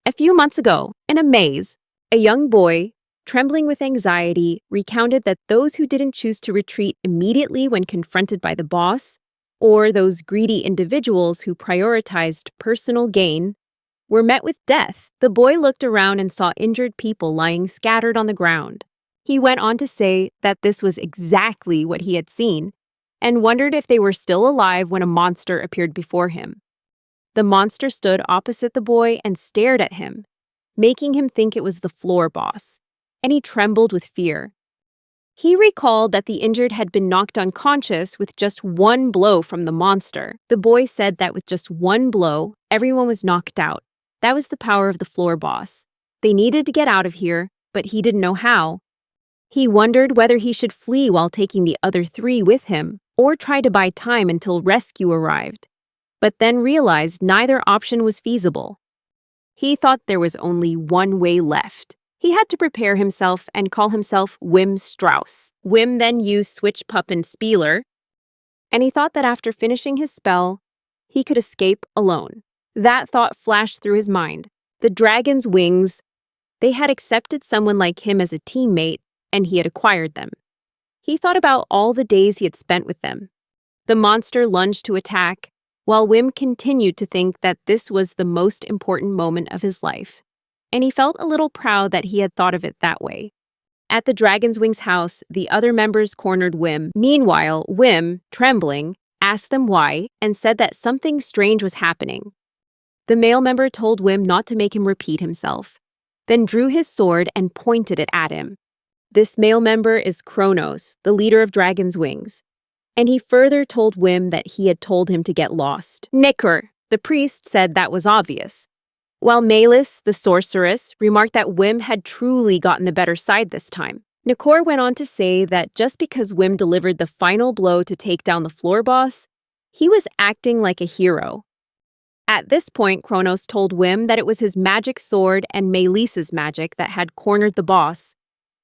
A few months ago, in a maze, a young boy, trembling with anxiety, recounted that those who didn't choose to retreat immediately when confronted by the boss, or those greedy individuals who prioritized personal gain, were met with death. The boy looked around and saw injured people lying scattered on the ground. He went on to say that this was exactly what he had seen, and wondered if they were still alive when a monster appeared before him. The monster stood opposite the boy and stared at him, making him think it was the floor boss, and he trembled with fear. He recalled that the injured had been knocked unconscious with just one blow from the monster. The boy said that with just one blow, everyone was knocked out. That was the power of the floor boss. They needed to get out of here, but he didn't know how. He wondered whether he should flee while taking the other three with him, or try to buy time until rescue arrived, but then realized neither option was feasible. He thought there was only one way left. He had to prepare himself and call himself Wim Strauss. Wim then used Switch Pup and Spieler, and he thought that after finishing his spell, he could escape alone. That thought flashed through his mind. The dragon's wings, they had accepted someone like him as a teammate, and he had acquired them. He thought about all the days he had spent with them. The monster lunged to attack, while Wim continued to think that this was the most important moment of his life, and he felt a little proud that he had thought of it that way. At the Dragon's Wings house, the other members cornered Wim. Meanwhile, Wim, trembling, asked them why and said that something strange was happening. The male member told Wim not to make him repeat himself, then drew his sword and pointed it at him. This male member is Kronos, the leader of Dragon's Wings, and he further told Wim that he had told him to get lost. Nikor, the priest, said that was obvious, while Melis, the sorceress, remarked that Wim had truly gotten the better side this time. Nikor went on to say that just because Wim delivered the final blow to take down the floor boss, he was acting like a hero. At this point, Kronos told Wim that it was his magic sword and Melis's magic that had cornered the boss,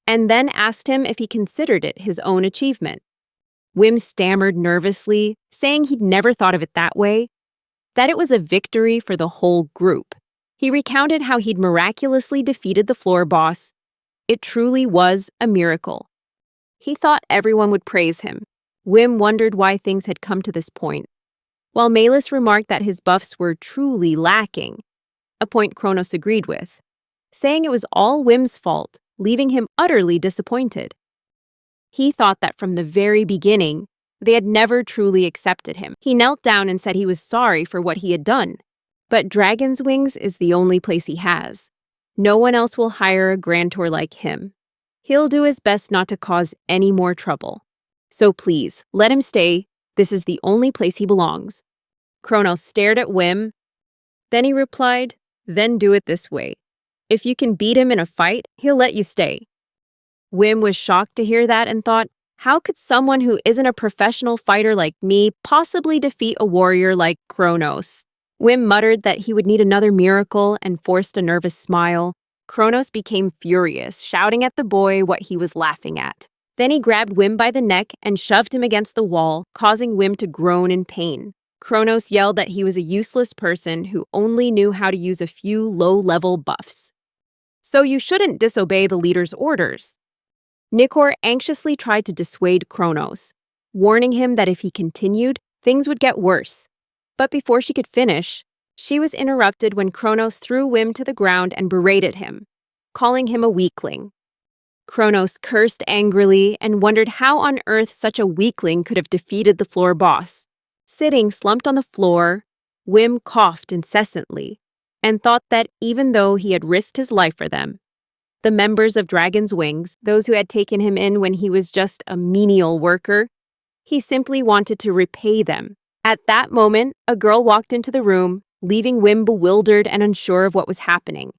and then asked him if he considered it his own achievement. Wim stammered nervously, saying he'd never thought of it that way, that it was a victory for the whole group. He recounted how he'd miraculously defeated the floor boss. It truly was a miracle. He thought everyone would praise him. Wim wondered why things had come to this point, while Melis remarked that his buffs were truly lacking, a point Kronos agreed with, saying it was all Wim's fault, leaving him utterly disappointed. He thought that from the very beginning, they had never truly accepted him. He knelt down and said he was sorry for what he had done. But Dragon's Wings is the only place he has. No one else will hire a grantor like him. He'll do his best not to cause any more trouble. So please, let him stay. This is the only place he belongs. Kronos stared at Wim. Then he replied, "Then do it this way. If you can beat him in a fight, he'll let you stay." Wim was shocked to hear that and thought, how could someone who isn't a professional fighter like me possibly defeat a warrior like Kronos? Wim muttered that he would need another miracle and forced a nervous smile. Kronos became furious, shouting at the boy what he was laughing at. Then he grabbed Wim by the neck and shoved him against the wall, causing Wim to groan in pain. Kronos yelled that he was a useless person who only knew how to use a few low-level buffs. So you shouldn't disobey the leader's orders. Nikor anxiously tried to dissuade Kronos, warning him that if he continued, things would get worse. But before she could finish, she was interrupted when Kronos threw Wim to the ground and berated him, calling him a weakling. Kronos cursed angrily and wondered how on earth such a weakling could have defeated the floor boss. Sitting slumped on the floor, Wim coughed incessantly and thought that even though he had risked his life for them, the members of Dragon's Wings, those who had taken him in when he was just a menial worker, he simply wanted to repay them. At that moment, a girl walked into the room, leaving Wim bewildered and unsure of what was happening.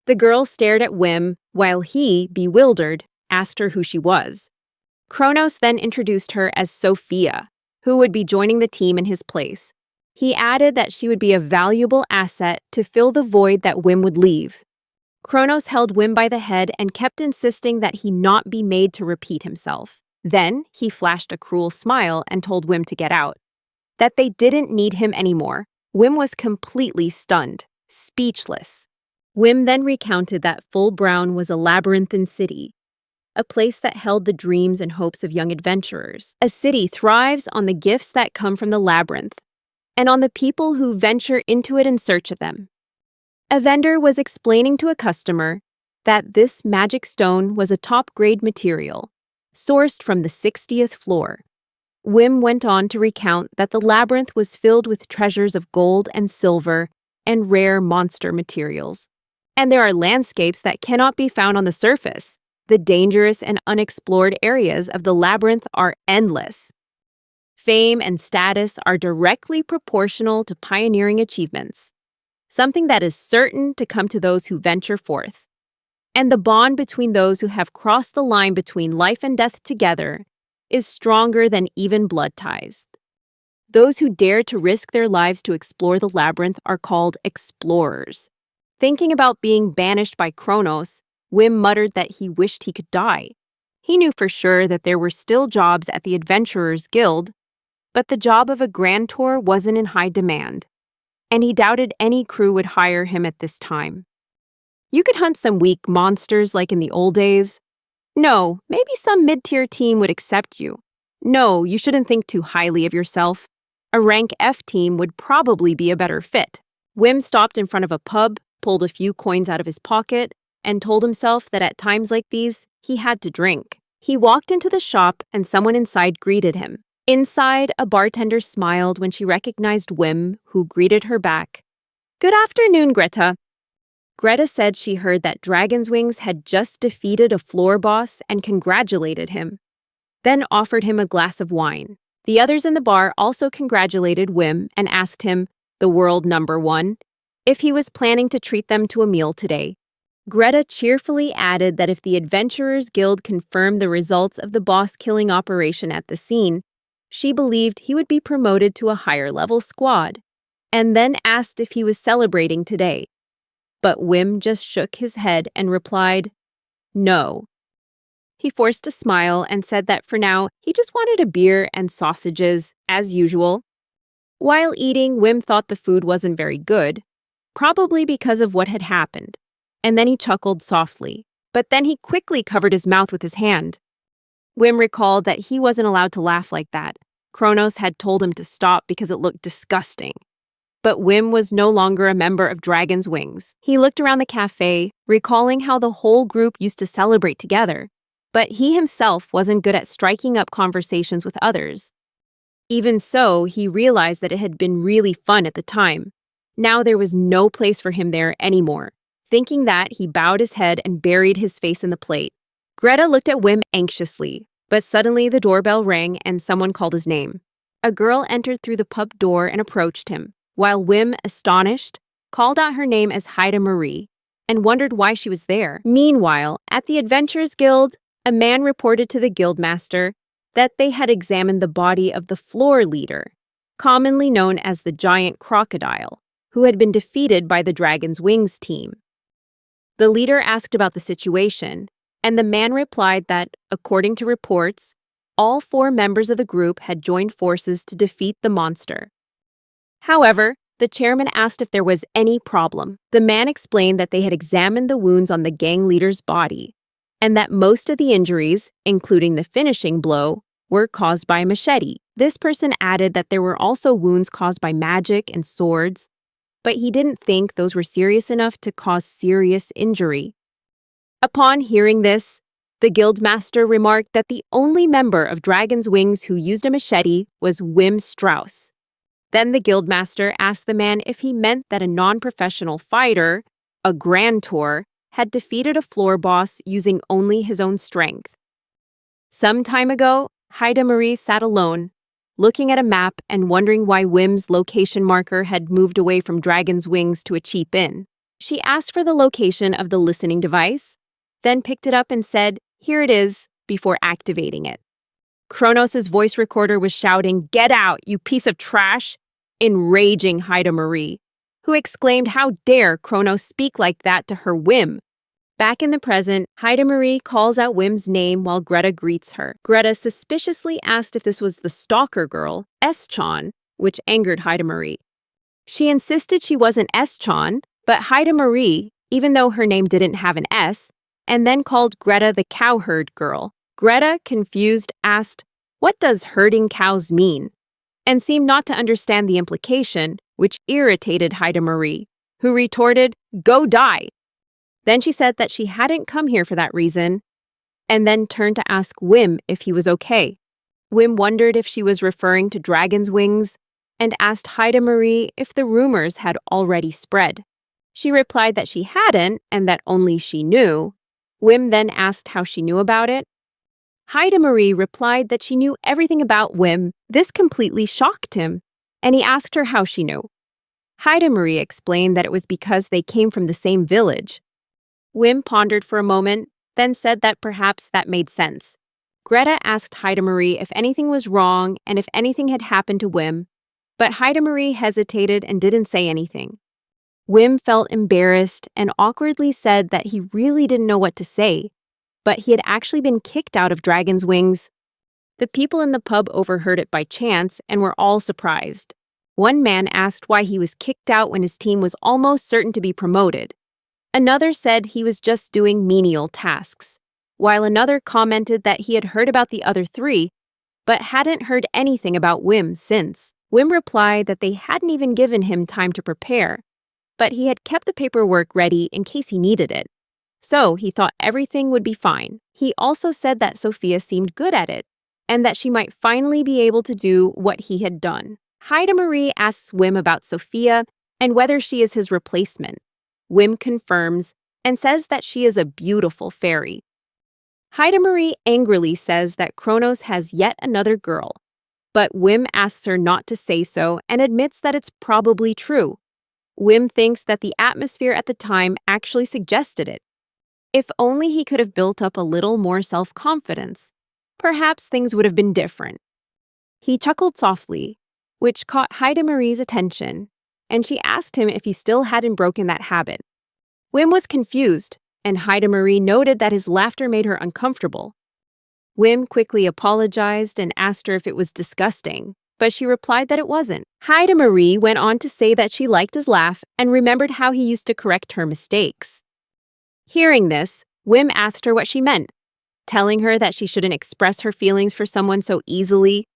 The girl stared at Wim, while he, bewildered, asked her who she was. Kronos then introduced her as Sophia, who would be joining the team in his place. He added that she would be a valuable asset to fill the void that Wim would leave. Kronos held Wim by the head and kept insisting that he not be made to repeat himself. Then he flashed a cruel smile and told Wim to get out. That they didn't need him anymore. Wim was completely stunned, speechless. Wim then recounted that Full Brown was a labyrinthine city, a place that held the dreams and hopes of young adventurers. A city thrives on the gifts that come from the labyrinth and on the people who venture into it in search of them. A vendor was explaining to a customer that this magic stone was a top-grade material, sourced from the 60th floor. Wim went on to recount that the labyrinth was filled with treasures of gold and silver and rare monster materials. And there are landscapes that cannot be found on the surface. The dangerous and unexplored areas of the labyrinth are endless. Fame and status are directly proportional to pioneering achievements, something that is certain to come to those who venture forth. And the bond between those who have crossed the line between life and death together is stronger than even blood ties. Those who dare to risk their lives to explore the labyrinth are called explorers. Thinking about being banished by Kronos, Wim muttered that he wished he could die. He knew for sure that there were still jobs at the Adventurers Guild, but the job of a Grand Tour wasn't in high demand, and he doubted any crew would hire him at this time. You could hunt some weak monsters like in the old days. No, maybe some mid-tier team would accept you. No, you shouldn't think too highly of yourself. A rank F team would probably be a better fit. Wim stopped in front of a pub, pulled a few coins out of his pocket, and told himself that at times like these, he had to drink. He walked into the shop and someone inside greeted him. Inside, a bartender smiled when she recognized Wim, who greeted her back. "Good afternoon, Greta." Greta said she heard that Dragon's Wings had just defeated a floor boss and congratulated him, then offered him a glass of wine. The others in the bar also congratulated Wim and asked him, the world #1, if he was planning to treat them to a meal today. Greta cheerfully added that if the Adventurers Guild confirmed the results of the boss-killing operation at the scene, she believed he would be promoted to a higher-level squad, and then asked if he was celebrating today. But Wim just shook his head and replied, "No." He forced a smile and said that for now, he just wanted a beer and sausages, as usual. While eating, Wim thought the food wasn't very good, probably because of what had happened, and then he chuckled softly, but then he quickly covered his mouth with his hand. Wim recalled that he wasn't allowed to laugh like that. Kronos had told him to stop because it looked disgusting. But Wim was no longer a member of Dragon's Wings. He looked around the cafe, recalling how the whole group used to celebrate together, but he himself wasn't good at striking up conversations with others. Even so, he realized that it had been really fun at the time. Now there was no place for him there anymore. Thinking that, he bowed his head and buried his face in the plate. Greta looked at Wim anxiously, but suddenly the doorbell rang and someone called his name. A girl entered through the pub door and approached him, while Wim, astonished, called out her name as Haida Marie and wondered why she was there. Meanwhile, at the Adventurers Guild, a man reported to the guildmaster that they had examined the body of the floor leader, commonly known as the giant crocodile, who had been defeated by the Dragon's Wings team. The leader asked about the situation, and the man replied that, according to reports, all 4 members of the group had joined forces to defeat the monster. However, the chairman asked if there was any problem. The man explained that they had examined the wounds on the gang leader's body, and that most of the injuries, including the finishing blow, were caused by a machete. This person added that there were also wounds caused by magic and swords, but he didn't think those were serious enough to cause serious injury. Upon hearing this, the guildmaster remarked that the only member of Dragon's Wings who used a machete was Wim Strauss. Then the guildmaster asked the man if he meant that a non-professional fighter, a Grand Tour, had defeated a floor boss using only his own strength. Some time ago, Haida Marie sat alone, looking at a map and wondering why Wim's location marker had moved away from Dragon's Wings to a cheap inn. She asked for the location of the listening device, then picked it up and said, "Here it is," before activating it. Kronos' voice recorder was shouting, "Get out, you piece of trash!" enraging Haida Marie, who exclaimed how dare Kronos speak like that to her Wim. Back in the present, Haida Marie calls out Wim's name while Greta greets her. Greta suspiciously asked if this was the stalker girl, S-chan, which angered Haida Marie. She insisted she wasn't S-chan, but Haida Marie, even though her name didn't have an S, and then called Greta the cowherd girl. Greta, confused, asked, "What does herding cows mean?" and seemed not to understand the implication, which irritated Haida Marie, who retorted, "Go die." Then she said that she hadn't come here for that reason, and then turned to ask Wim if he was okay. Wim wondered if she was referring to dragon's wings and asked Haida Marie if the rumors had already spread. She replied that she hadn't and that only she knew. Wim then asked how she knew about it. Haida Marie replied that she knew everything about Wim. This completely shocked him, and he asked her how she knew. Haida Marie explained that it was because they came from the same village. Wim pondered for a moment, then said that perhaps that made sense. Greta asked Haida Marie if anything was wrong and if anything had happened to Wim, but Haida Marie hesitated and didn't say anything. Wim felt embarrassed and awkwardly said that he really didn't know what to say, but he had actually been kicked out of Dragon's Wings. The people in the pub overheard it by chance and were all surprised. One man asked why he was kicked out when his team was almost certain to be promoted. Another said he was just doing menial tasks, while another commented that he had heard about the other three, but hadn't heard anything about Wim since. Wim replied that they hadn't even given him time to prepare, but he had kept the paperwork ready in case he needed it. So he thought everything would be fine. He also said that Sophia seemed good at it, and that she might finally be able to do what he had done. Haida Marie asks Wim about Sophia and whether she is his replacement. Wim confirms and says that she is a beautiful fairy. Haida Marie angrily says that Kronos has yet another girl, but Wim asks her not to say so and admits that it's probably true. Wim thinks that the atmosphere at the time actually suggested it. If only he could have built up a little more self-confidence, perhaps things would have been different. He chuckled softly, which caught Haida Marie's attention, and she asked him if he still hadn't broken that habit. Wim was confused, and Haida Marie noted that his laughter made her uncomfortable. Wim quickly apologized and asked her if it was disgusting, but she replied that it wasn't. Haida Marie went on to say that she liked his laugh and remembered how he used to correct her mistakes. Hearing this, Wim asked her what she meant, telling her that she shouldn't express her feelings for someone so easily.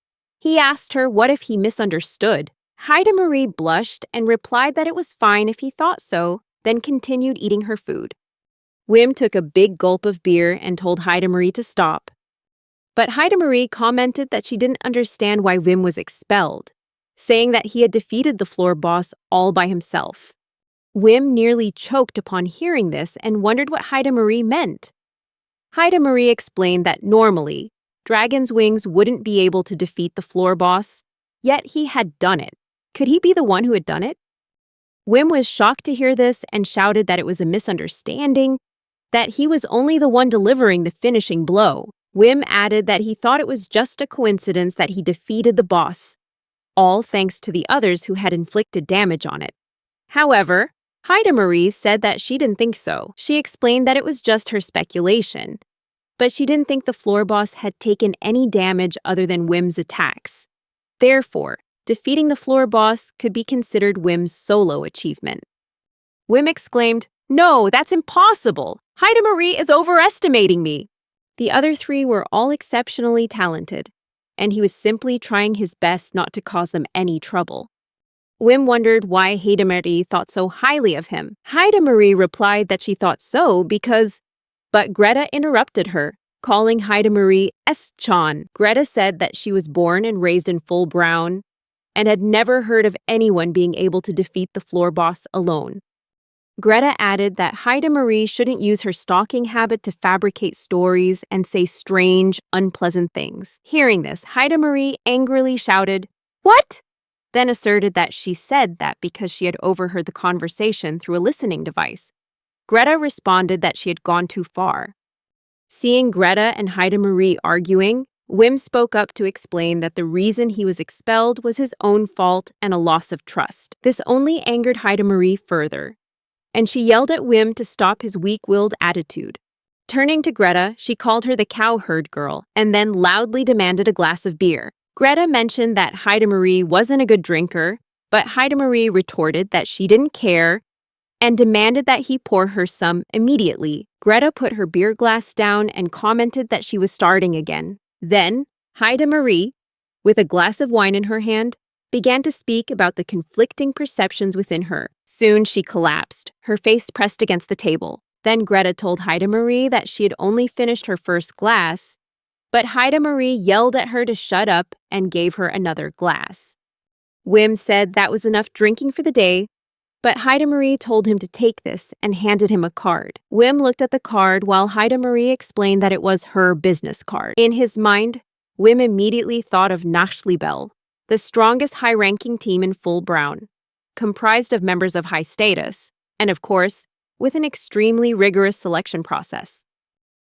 He asked her what if he misunderstood. Haida Marie blushed and replied that it was fine if he thought so, then continued eating her food. Wim took a big gulp of beer and told Haida Marie to stop. But Haida Marie commented that she didn't understand why Wim was expelled, saying that he had defeated the floor boss all by himself. Wim nearly choked upon hearing this and wondered what Haida Marie meant. Haida Marie explained that normally, Dragon's Wings wouldn't be able to defeat the floor boss, yet he had done it. Could he be the one who had done it? Wim was shocked to hear this and shouted that it was a misunderstanding, that he was only the one delivering the finishing blow. Wim added that he thought it was just a coincidence that he defeated the boss, all thanks to the others who had inflicted damage on it. However, Haida Marie said that she didn't think so. She explained that it was just her speculation, but she didn't think the floor boss had taken any damage other than Wim's attacks. Therefore, defeating the floor boss could be considered Wim's solo achievement. Wim exclaimed, "No, that's impossible! Haida Marie is overestimating me!" The other three were all exceptionally talented, and he was simply trying his best not to cause them any trouble. Wim wondered why Haida Marie thought so highly of him. Haida Marie replied that she thought so because... But Greta interrupted her, calling Haida Marie S-chan. Greta said that she was born and raised in Full Brown and had never heard of anyone being able to defeat the floor boss alone. Greta added that Haida Marie shouldn't use her stalking habit to fabricate stories and say strange, unpleasant things. Hearing this, Haida Marie angrily shouted, "What?" Then asserted that she said that because she had overheard the conversation through a listening device. Greta responded that she had gone too far. Seeing Greta and Haida Marie arguing, Wim spoke up to explain that the reason he was expelled was his own fault and a loss of trust. This only angered Haida Marie further, and she yelled at Wim to stop his weak-willed attitude. Turning to Greta, she called her the cowherd girl and then loudly demanded a glass of beer. Greta mentioned that Haida Marie wasn't a good drinker, but Haida Marie retorted that she didn't care and demanded that he pour her some immediately. Greta put her beer glass down and commented that she was starting again. Then, Haida Marie, with a glass of wine in her hand, began to speak about the conflicting perceptions within her. Soon she collapsed, her face pressed against the table. Then Greta told Haida Marie that she had only finished her first glass, but Haida Marie yelled at her to shut up and gave her another glass. Wim said that was enough drinking for the day, but Haida Marie told him to take this and handed him a card. Wim looked at the card while Haida Marie explained that it was her business card. In his mind, Wim immediately thought of Nachtliebel, the strongest high-ranking team in Full Brown, comprised of members of high status, and of course, with an extremely rigorous selection process.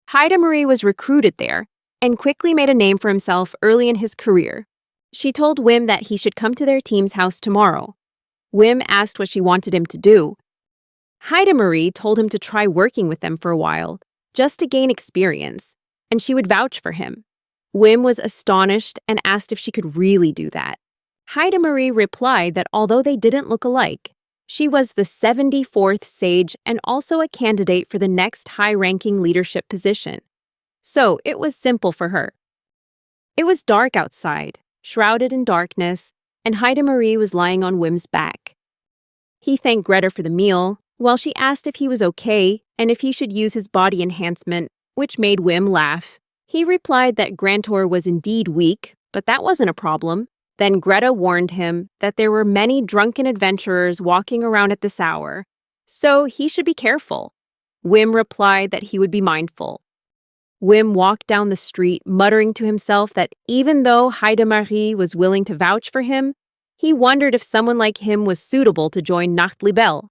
Haida Marie was recruited there and quickly made a name for himself early in his career. She told Wim that he should come to their team's house tomorrow. Wim asked what she wanted him to do. Haida Marie told him to try working with them for a while, just to gain experience, and she would vouch for him. Wim was astonished and asked if she could really do that. Haida Marie replied that although they didn't look alike, she was the 74th sage and also a candidate for the next high-ranking leadership position. So it was simple for her. It was dark outside, shrouded in darkness, and Haida Marie was lying on Wim's back. He thanked Greta for the meal, while she asked if he was okay and if he should use his body enhancement, which made Wim laugh. He replied that Grantor was indeed weak, but that wasn't a problem. Then Greta warned him that there were many drunken adventurers walking around at this hour, so he should be careful. Wim replied that he would be mindful. Wim walked down the street, muttering to himself that even though Haida Marie was willing to vouch for him, he wondered if someone like him was suitable to join Nachtliebel.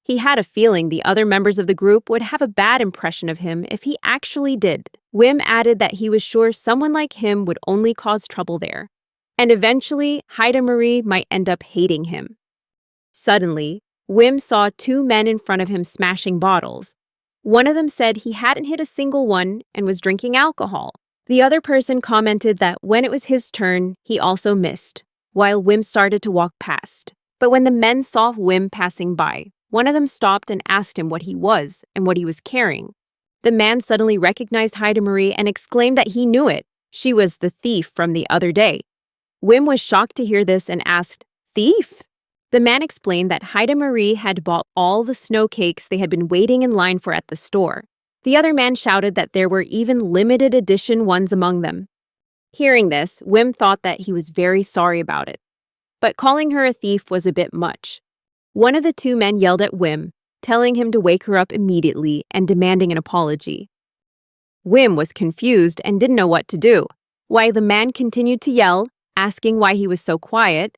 He had a feeling the other members of the group would have a bad impression of him if he actually did. Wim added that he was sure someone like him would only cause trouble there, and eventually Haida Marie might end up hating him. Suddenly, Wim saw two men in front of him smashing bottles. One of them said he hadn't hit a single one and was drinking alcohol. The other person commented that when it was his turn, he also missed, while Wim started to walk past. But when the men saw Wim passing by, one of them stopped and asked him what he was and what he was carrying. The man suddenly recognized Haida Marie and exclaimed that he knew it. She was the thief from the other day. Wim was shocked to hear this and asked, "Thief?" The man explained that Haida Marie had bought all the snow cakes they had been waiting in line for at the store. The other man shouted that there were even limited edition ones among them. Hearing this, Wim thought that he was very sorry about it. But calling her a thief was a bit much. One of the two men yelled at Wim, telling him to wake her up immediately and demanding an apology. Wim was confused and didn't know what to do, while the man continued to yell, asking why he was so quiet,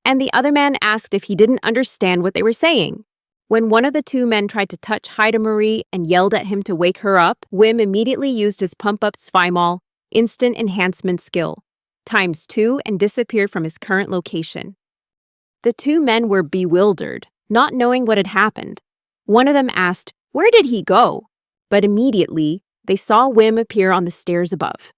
and the other man asked if he didn't understand what they were saying. When one of the two men tried to touch Haida Marie and yelled at him to wake her up, Wim immediately used his pump-up Svimol instant enhancement skill, ×2, and disappeared from his current location. The two men were bewildered, not knowing what had happened. One of them asked, "Where did he go?" But immediately, they saw Wim appear on the stairs above.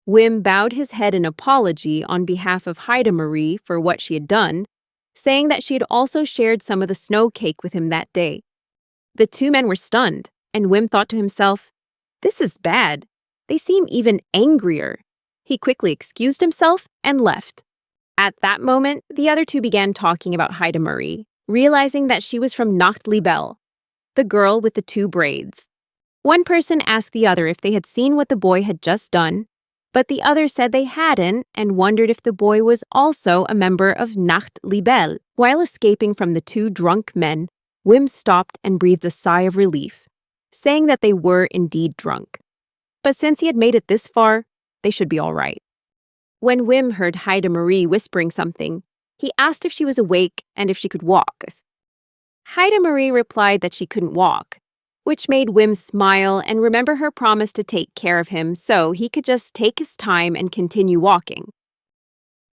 Wim bowed his head in apology on behalf of Haida Marie for what she had done, saying that she had also shared some of the snow cake with him that day. The two men were stunned, and Wim thought to himself, "This is bad. They seem even angrier." He quickly excused himself and left. At that moment, the other two began talking about Haida Marie, realizing that she was from Nachtliebel, the girl with the two braids. One person asked the other if they had seen what the boy had just done, but the other said they hadn't and wondered if the boy was also a member of Nachtliebel. While escaping from the two drunk men, Wim stopped and breathed a sigh of relief, saying that they were indeed drunk. But since he had made it this far, they should be all right. When Wim heard Haida Marie whispering something, he asked if she was awake and if she could walk. Haida Marie replied that she couldn't walk, which made Wim smile and remember her promise to take care of him so he could just take his time and continue walking.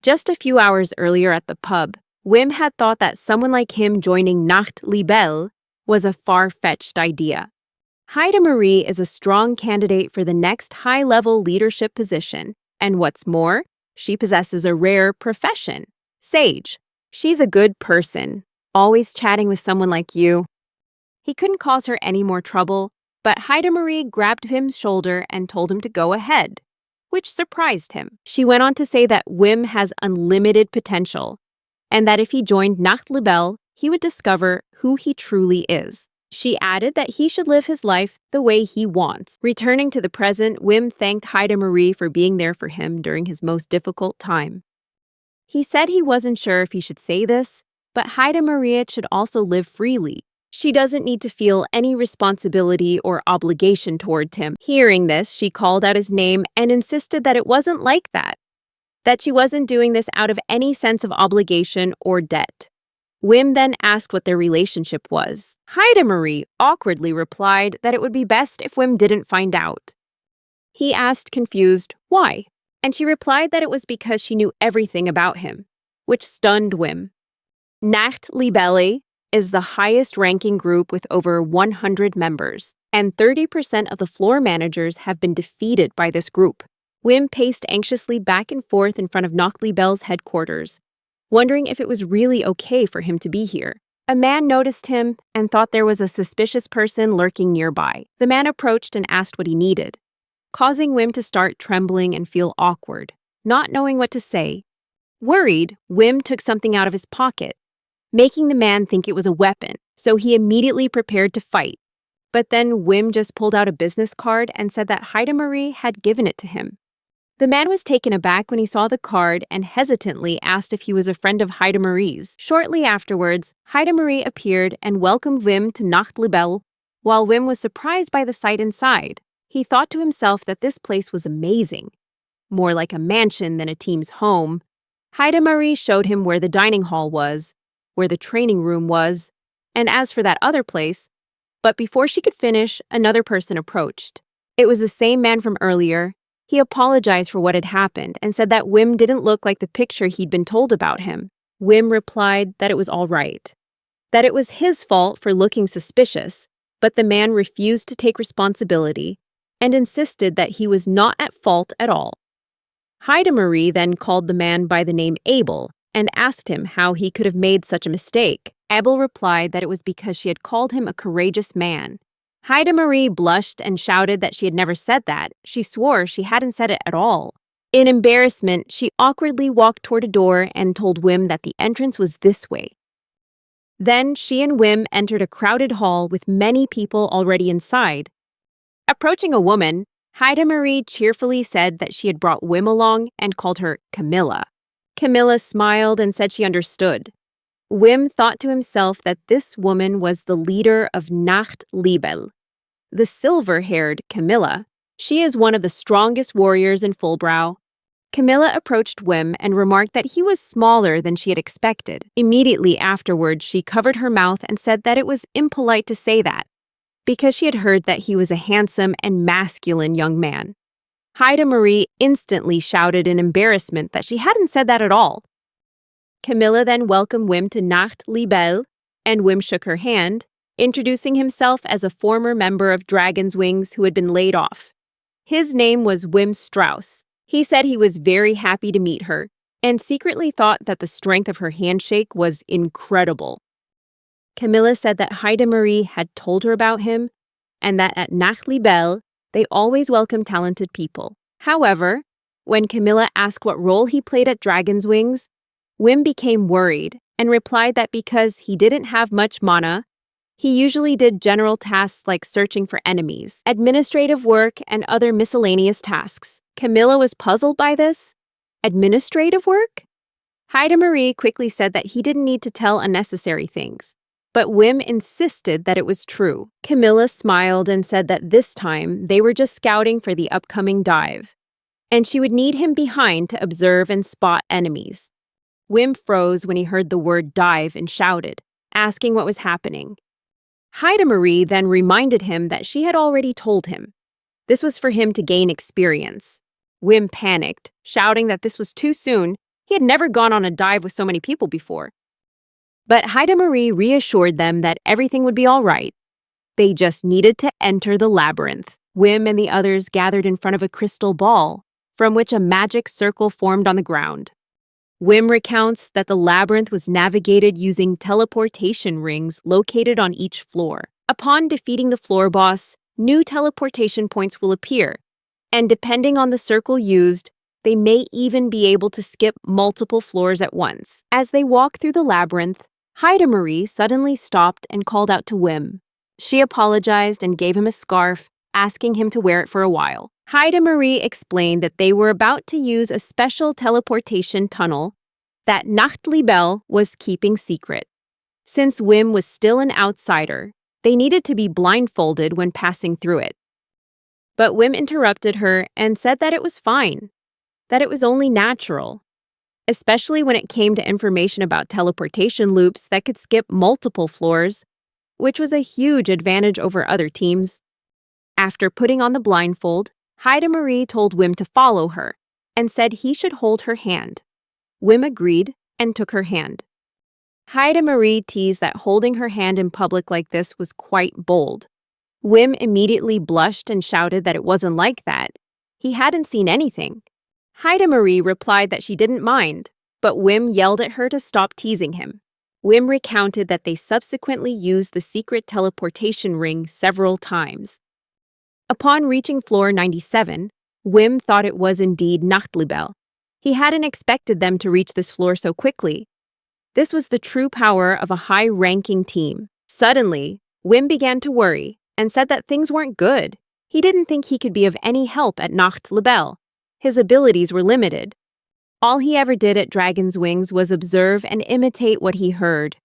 Just a few hours earlier at the pub, Wim had thought that someone like him joining Nachtliebel was a far-fetched idea. Haida Marie is a strong candidate for the next high-level leadership position, and what's more, she possesses a rare profession, sage. She's a good person, always chatting with someone like you. He couldn't cause her any more trouble, but Haida-Marie grabbed Wim's shoulder and told him to go ahead, which surprised him. She went on to say that Wim has unlimited potential, and that if he joined Nacht Libelle, he would discover who he truly is. She added that he should live his life the way he wants. Returning to the present, Wim thanked Haida-Marie for being there for him during his most difficult time. He said he wasn't sure if he should say this, but Haida-Marie should also live freely. She doesn't need to feel any responsibility or obligation towards him. Hearing this, she called out his name and insisted that it wasn't like that she wasn't doing this out of any sense of obligation or debt. Wim then asked what their relationship was. Haida-Marie awkwardly replied that it would be best if Wim didn't find out. He asked, confused, why? And she replied that it was because she knew everything about him, which stunned Wim. Nacht Libelle is the highest-ranking group with over 100 members, and 30% of the floor managers have been defeated by this group. Wim paced anxiously back and forth in front of Nacht Libelle's headquarters, wondering if it was really okay for him to be here. A man noticed him and thought there was a suspicious person lurking nearby. The man approached and asked what he needed, causing Wim to start trembling and feel awkward, not knowing what to say. Worried, Wim took something out of his pocket, making the man think it was a weapon, so he immediately prepared to fight. But then Wim just pulled out a business card and said that Haida-Marie had given it to him. The man was taken aback when he saw the card and hesitantly asked if he was a friend of Haida-Marie's. Shortly afterwards, Haida-Marie appeared and welcomed Wim to Nacht Libelle. While Wim was surprised by the sight inside, he thought to himself that this place was amazing, more like a mansion than a team's home. Haida-Marie showed him where the dining hall was, where the training room was, and as for that other place, but before she could finish, another person approached. It was the same man from earlier. He apologized for what had happened and said that Wim didn't look like the picture he'd been told about him. Wim replied that it was all right, that it was his fault for looking suspicious, but the man refused to take responsibility and insisted that he was not at fault at all. Haida-Marie then called the man by the name Abel and asked him how he could have made such a mistake. Abel replied that it was because she had called him a courageous man. Haida-Marie blushed and shouted that she had never said that. She swore she hadn't said it at all. In embarrassment, she awkwardly walked toward a door and told Wim that the entrance was this way. Then she and Wim entered a crowded hall with many people already inside. Approaching a woman, Haida-Marie cheerfully said that she had brought Wim along and called her Camilla. Camilla smiled and said she understood. Wim thought to himself that this woman was the leader of Nacht Libelle. The silver-haired Camilla. She is one of the strongest warriors in Fullbrow. Camilla approached Wim and remarked that he was smaller than she had expected. Immediately afterwards, she covered her mouth and said that it was impolite to say that, because she had heard that he was a handsome and masculine young man. Haida-Marie instantly shouted in embarrassment that she hadn't said that at all. Camilla then welcomed Wim to Nacht Libelle, and Wim shook her hand, introducing himself as a former member of Dragon's Wings who had been laid off. His name was Wim Strauss. He said he was very happy to meet her, and secretly thought that the strength of her handshake was incredible. Camilla said that Haida-Marie had told her about him, and that at Nacht Libelle, they always welcome talented people. However, when Camilla asked what role he played at Dragon's Wings, Wim became worried and replied that because he didn't have much mana, he usually did general tasks like searching for enemies, administrative work, and other miscellaneous tasks. Camilla was puzzled by this. Administrative work? Haida-Marie quickly said that he didn't need to tell unnecessary things, but Wim insisted that it was true. Camilla smiled and said that this time they were just scouting for the upcoming dive, and she would need him behind to observe and spot enemies. Wim froze when he heard the word dive and shouted, asking what was happening. Haida-Marie then reminded him that she had already told him. This was for him to gain experience. Wim panicked, shouting that this was too soon. He had never gone on a dive with so many people before. But Haida-Marie reassured them that everything would be all right. They just needed to enter the labyrinth. Wim and the others gathered in front of a crystal ball, from which a magic circle formed on the ground. Wim recounts that the labyrinth was navigated using teleportation rings located on each floor. Upon defeating the floor boss, new teleportation points will appear, and depending on the circle used, they may even be able to skip multiple floors at once. As they walk through the labyrinth, Marie suddenly stopped and called out to Wim. She apologized and gave him a scarf, asking him to wear it for a while. Marie explained that they were about to use a special teleportation tunnel that Nachtlibel was keeping secret. Since Wim was still an outsider, they needed to be blindfolded when passing through it. But Wim interrupted her and said that it was fine, that it was only natural, especially when it came to information about teleportation loops that could skip multiple floors, which was a huge advantage over other teams. After putting on the blindfold, Marie told Wim to follow her and said he should hold her hand. Wim agreed and took her hand. Marie teased that holding her hand in public like this was quite bold. Wim immediately blushed and shouted that it wasn't like that. He hadn't seen anything. Marie replied that she didn't mind, but Wim yelled at her to stop teasing him. Wim recounted that they subsequently used the secret teleportation ring several times. Upon reaching floor 97, Wim thought it was indeed Nachtlibel. He hadn't expected them to reach this floor so quickly. This was the true power of a high-ranking team. Suddenly, Wim began to worry and said that things weren't good. He didn't think he could be of any help at Nachtlibel. His abilities were limited. All he ever did at Dragon's Wings was observe and imitate what he heard.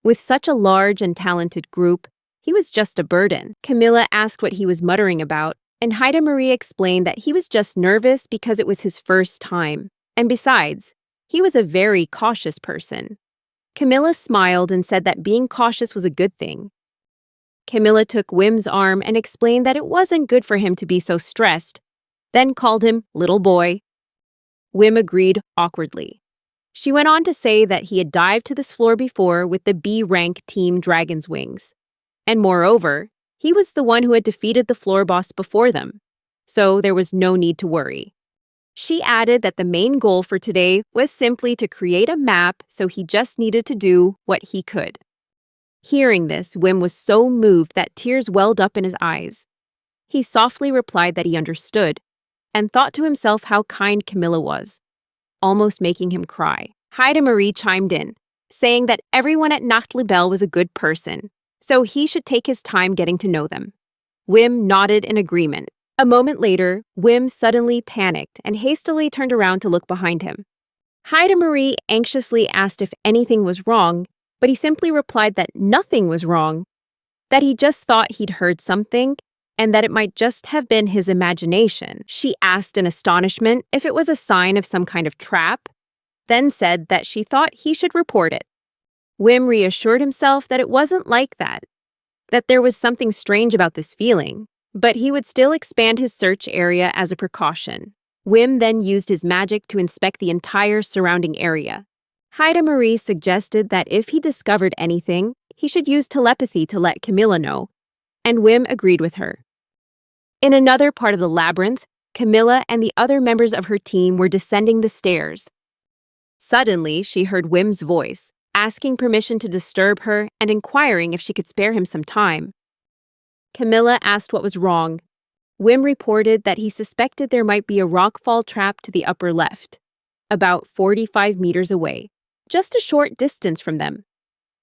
With such a large and talented group, he was just a burden. Camilla asked what he was muttering about, and Marie explained that he was just nervous because it was his first time. And besides, he was a very cautious person. Camilla smiled and said that being cautious was a good thing. Camilla took Wim's arm and explained that it wasn't good for him to be so stressed, then called him little boy. Wim agreed awkwardly. She went on to say that he had dived to this floor before with the B-rank team Dragon's Wings. And moreover, he was the one who had defeated the floor boss before them, so there was no need to worry. She added that the main goal for today was simply to create a map, so he just needed to do what he could. Hearing this, Wim was so moved that tears welled up in his eyes. He softly replied that he understood, and thought to himself how kind Camilla was, almost making him cry. Marie chimed in, saying that everyone at Nachtlibel was a good person, so he should take his time getting to know them. Wim nodded in agreement. A moment later, Wim suddenly panicked and hastily turned around to look behind him. Marie anxiously asked if anything was wrong, but he simply replied that nothing was wrong, that he just thought he'd heard something, and that it might just have been his imagination. She asked in astonishment if it was a sign of some kind of trap, then said that she thought he should report it. Wim reassured himself that it wasn't like that there was something strange about this feeling, but he would still expand his search area as a precaution. Wim then used his magic to inspect the entire surrounding area. Marie suggested that if he discovered anything, he should use telepathy to let Camilla know, and Wim agreed with her. In another part of the labyrinth, Camilla and the other members of her team were descending the stairs. Suddenly, she heard Wim's voice, asking permission to disturb her and inquiring if she could spare him some time. Camilla asked what was wrong. Wim reported that he suspected there might be a rockfall trap to the upper left, about 45 meters away, just a short distance from them.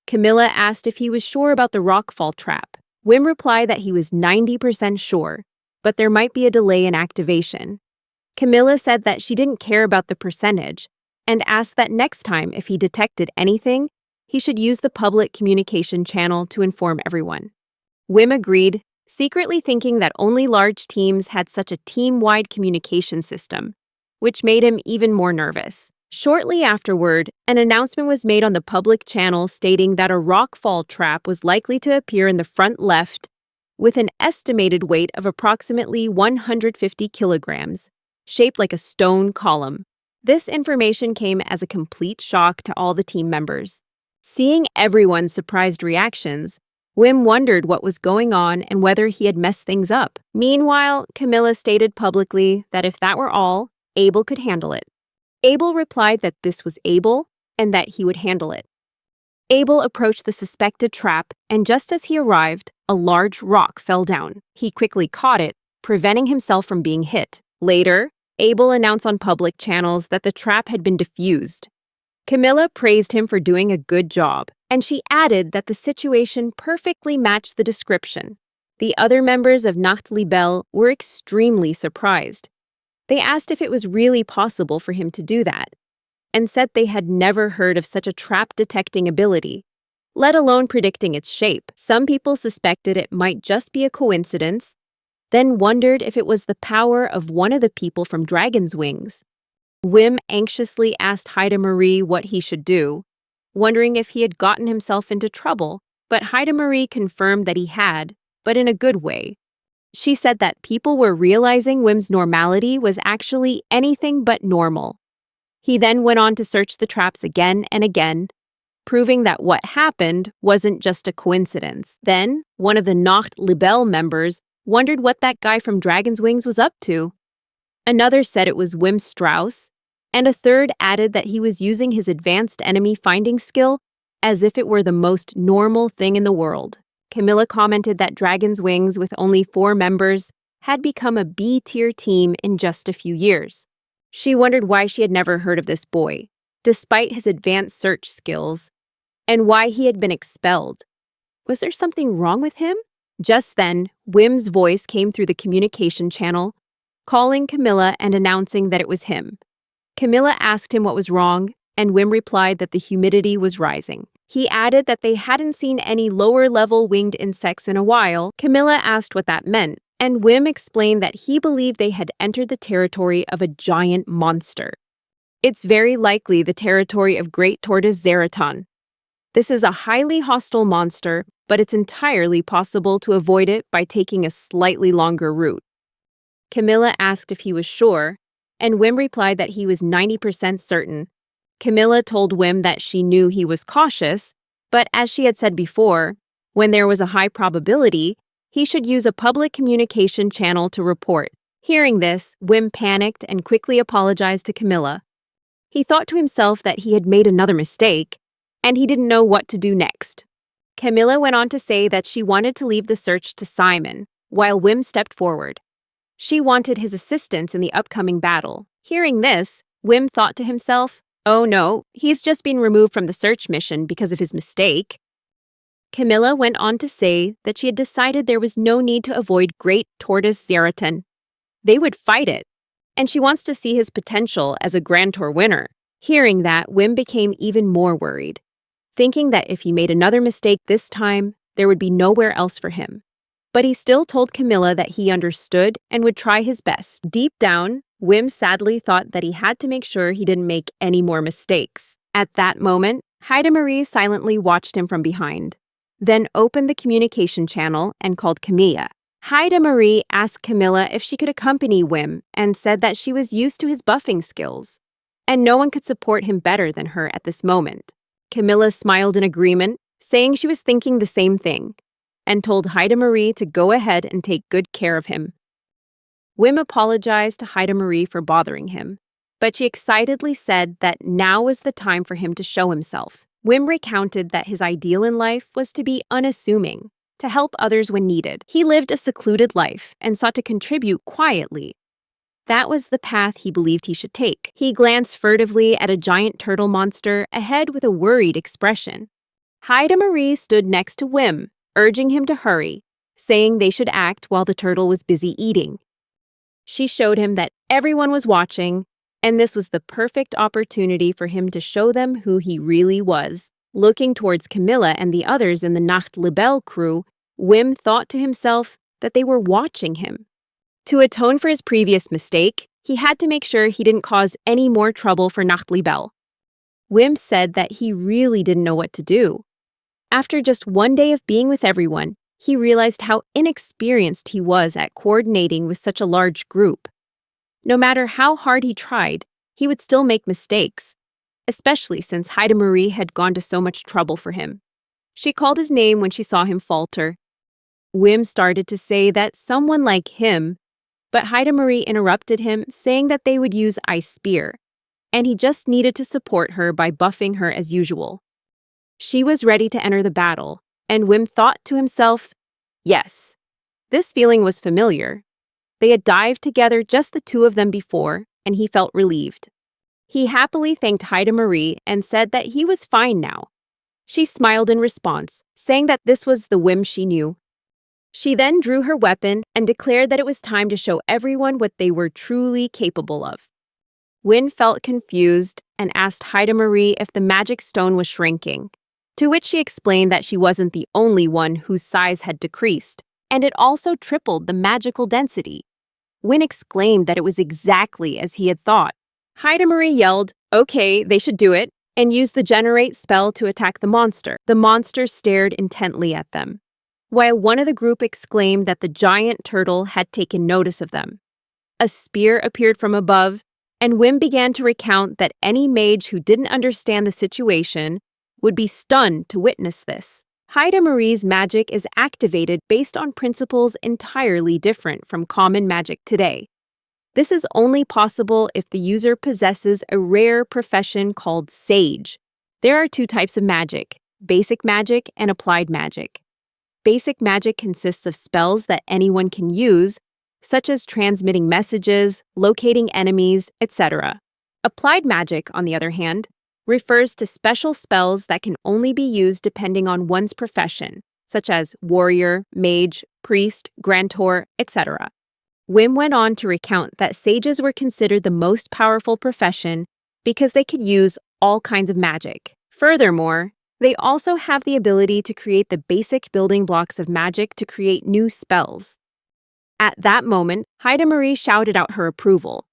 Camilla asked if he was sure about the rockfall trap. Wim replied that he was 90% sure, but there might be a delay in activation. Camilla said that she didn't care about the percentage, and asked that next time if he detected anything, he should use the public communication channel to inform everyone. Wim agreed, secretly thinking that only large teams had such a team-wide communication system, which made him even more nervous. Shortly afterward, an announcement was made on the public channel stating that a rockfall trap was likely to appear in the front left with an estimated weight of approximately 150 kilograms, shaped like a stone column. This information came as a complete shock to all the team members. Seeing everyone's surprised reactions, Wim wondered what was going on and whether he had messed things up. Meanwhile, Camilla stated publicly that if that were all, Abel could handle it. Abel replied that this was Abel and that he would handle it. Abel approached the suspected trap, and just as he arrived, a large rock fell down. He quickly caught it, preventing himself from being hit. Later, Abel announced on public channels that the trap had been defused. Camilla praised him for doing a good job, and she added that the situation perfectly matched the description. The other members of Nacht Libelle were extremely surprised. They asked if it was really possible for him to do that, and said they had never heard of such a trap-detecting ability, let alone predicting its shape. Some people suspected it might just be a coincidence, then wondered if it was the power of one of the people from Dragon's Wings. Wim anxiously asked Haida Marie what he should do, wondering if he had gotten himself into trouble, but Haida Marie confirmed that he had, but in a good way. She said that people were realizing Wim's normality was actually anything but normal. He then went on to search the traps again and again, proving that what happened wasn't just a coincidence. Then, one of the Nacht Libelle members wondered what that guy from Dragon's Wings was up to. Another said it was Wim Strauss, and a third added that he was using his advanced enemy finding skill as if it were the most normal thing in the world. Camilla commented that Dragon's Wings, with only 4 members, had become a B-tier team in just a few years. She wondered why she had never heard of this boy, despite his advanced search skills, and why he had been expelled. Was there something wrong with him? Just then, Wim's voice came through the communication channel, calling Camilla and announcing that it was him. Camilla asked him what was wrong, and Wim replied that the humidity was rising. He added that they hadn't seen any lower-level winged insects in a while. Camilla asked what that meant, and Wim explained that he believed they had entered the territory of a giant monster. It's very likely the territory of Great Tortoise Zeraton. This is a highly hostile monster, but it's entirely possible to avoid it by taking a slightly longer route. Camilla asked if he was sure, and Wim replied that he was 90% certain. Camilla told Wim that she knew he was cautious, but as she had said before, when there was a high probability, he should use a public communication channel to report. Hearing this, Wim panicked and quickly apologized to Camilla. He thought to himself that he had made another mistake, and he didn't know what to do next. Camilla went on to say that she wanted to leave the search to Simon, while Wim stepped forward. She wanted his assistance in the upcoming battle. Hearing this, Wim thought to himself, "Oh no, he's just been removed from the search mission because of his mistake." Camilla went on to say that she had decided there was no need to avoid Great Tortoise Zeraton. They would fight it, and she wants to see his potential as a Grand Tour winner. Hearing that, Wim became even more worried, thinking that if he made another mistake this time, there would be nowhere else for him. But he still told Camilla that he understood and would try his best. Deep down, Wim sadly thought that he had to make sure he didn't make any more mistakes. At that moment, Haida Marie silently watched him from behind, then opened the communication channel and called Camilla. Haida Marie asked Camilla if she could accompany Wim and said that she was used to his buffing skills, and no one could support him better than her at this moment. Camilla smiled in agreement, saying she was thinking the same thing, and told Haida Marie to go ahead and take good care of him. Wim apologized to Haida Marie for bothering him, but she excitedly said that now was the time for him to show himself. Wim recounted that his ideal in life was to be unassuming, to help others when needed. He lived a secluded life and sought to contribute quietly. That was the path he believed he should take. He glanced furtively at a giant turtle monster ahead with a worried expression. Haida Marie stood next to Wim, urging him to hurry, saying they should act while the turtle was busy eating. She showed him that everyone was watching, and this was the perfect opportunity for him to show them who he really was. Looking towards Camilla and the others in the Nacht Libelle crew, Wim thought to himself that they were watching him. To atone for his previous mistake, he had to make sure he didn't cause any more trouble for Nacht Libelle. Wim said that he really didn't know what to do. After just one day of being with everyone, he realized how inexperienced he was at coordinating with such a large group. No matter how hard he tried, he would still make mistakes, especially since Haida Marie had gone to so much trouble for him. She called his name when she saw him falter. Wim started to say that someone like him, but Haida Marie interrupted him, saying that they would use Ice Spear, and he just needed to support her by buffing her as usual. She was ready to enter the battle, and Wim thought to himself, Yes. This feeling was familiar. They had dived together, just the two of them before, and he felt relieved. He happily thanked Haida Marie and said that he was fine now. She smiled in response, saying that this was the whim she knew. She then drew her weapon and declared that it was time to show everyone what they were truly capable of. Win felt confused and asked Haida Marie if the magic stone was shrinking, to which she explained that she wasn't the only one whose size had decreased, and it also tripled the magical density. Win exclaimed that it was exactly as he had thought. Haida Marie yelled, "Okay, they should do it," and used the generate spell to attack the monster. The monster stared intently at them, while one of the group exclaimed that the giant turtle had taken notice of them. A spear appeared from above, and Wim began to recount that any mage who didn't understand the situation would be stunned to witness this. Haida Marie's magic is activated based on principles entirely different from common magic today. This is only possible if the user possesses a rare profession called sage. There are two types of magic: basic magic and applied magic. Basic magic consists of spells that anyone can use, such as transmitting messages, locating enemies, etc. Applied magic, on the other hand, refers to special spells that can only be used depending on one's profession, such as warrior, mage, priest, grantor, etc. Wim went on to recount that sages were considered the most powerful profession because they could use all kinds of magic. Furthermore, they also have the ability to create the basic building blocks of magic to create new spells. At that moment, Haida Marie shouted out her approval.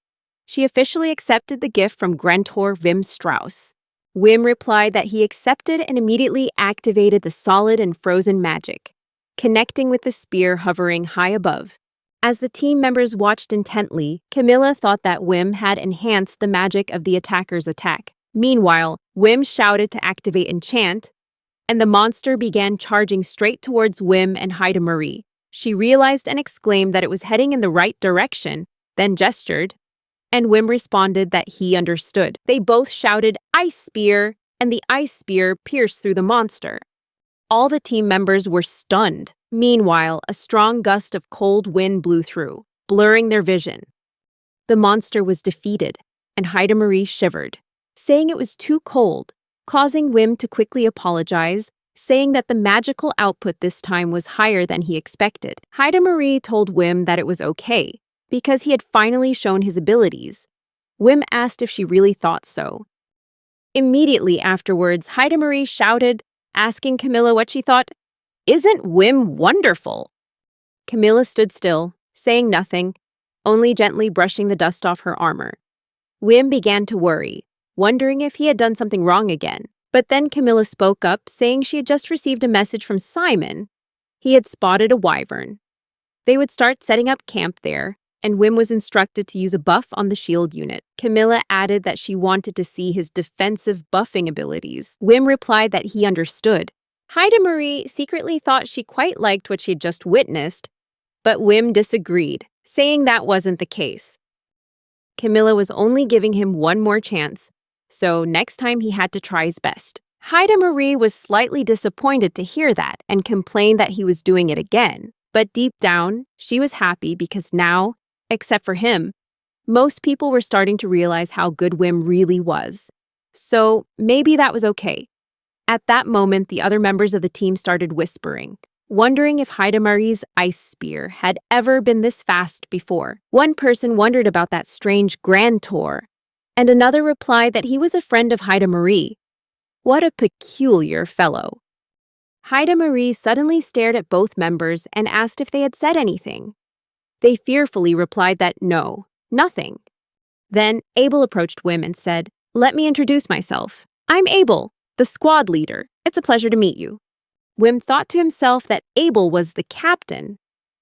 She officially accepted the gift from Grantor Wim Strauss. Wim replied that he accepted and immediately activated the solid and frozen magic, connecting with the spear hovering high above. As the team members watched intently, Camilla thought that Wim had enhanced the magic of the attacker's attack. Meanwhile, Wim shouted to activate Enchant, and the monster began charging straight towards Wim and Haida Marie. She realized and exclaimed that it was heading in the right direction, then gestured, and Wim responded that he understood. They both shouted, "Ice Spear!" and the ice spear pierced through the monster. All the team members were stunned. Meanwhile, a strong gust of cold wind blew through, blurring their vision. The monster was defeated, and Haida Marie shivered, saying it was too cold, causing Wim to quickly apologize, saying that the magical output this time was higher than he expected. Haida Marie told Wim that it was okay, because he had finally shown his abilities. Wim asked if she really thought so. Immediately afterwards, Haida Marie shouted, asking Camilla what she thought. "Isn't Wim wonderful?" Camilla stood still, saying nothing, only gently brushing the dust off her armor. Wim began to worry, wondering if he had done something wrong again. But then Camilla spoke up, saying she had just received a message from Simon. He had spotted a wyvern. They would start setting up camp there, and Wim was instructed to use a buff on the shield unit. Camilla added that she wanted to see his defensive buffing abilities. Wim replied that he understood. Haida Marie secretly thought she quite liked what she had just witnessed, but Wim disagreed, saying that wasn't the case. Camilla was only giving him one more chance, so next time he had to try his best. Haida Marie was slightly disappointed to hear that and complained that he was doing it again. But deep down, she was happy because now, except for him, most people were starting to realize how good Wim really was. So maybe that was okay. At that moment, the other members of the team started whispering, wondering if Haida Marie's ice spear had ever been this fast before. One person wondered about that strange grantor, and another replied that he was a friend of Haida Marie. What a peculiar fellow. Haida Marie suddenly stared at both members and asked if they had said anything. They fearfully replied that no, nothing. Then Abel approached Wim and said, "Let me introduce myself. I'm Abel, the squad leader. It's a pleasure to meet you." Wim thought to himself that Abel was the captain,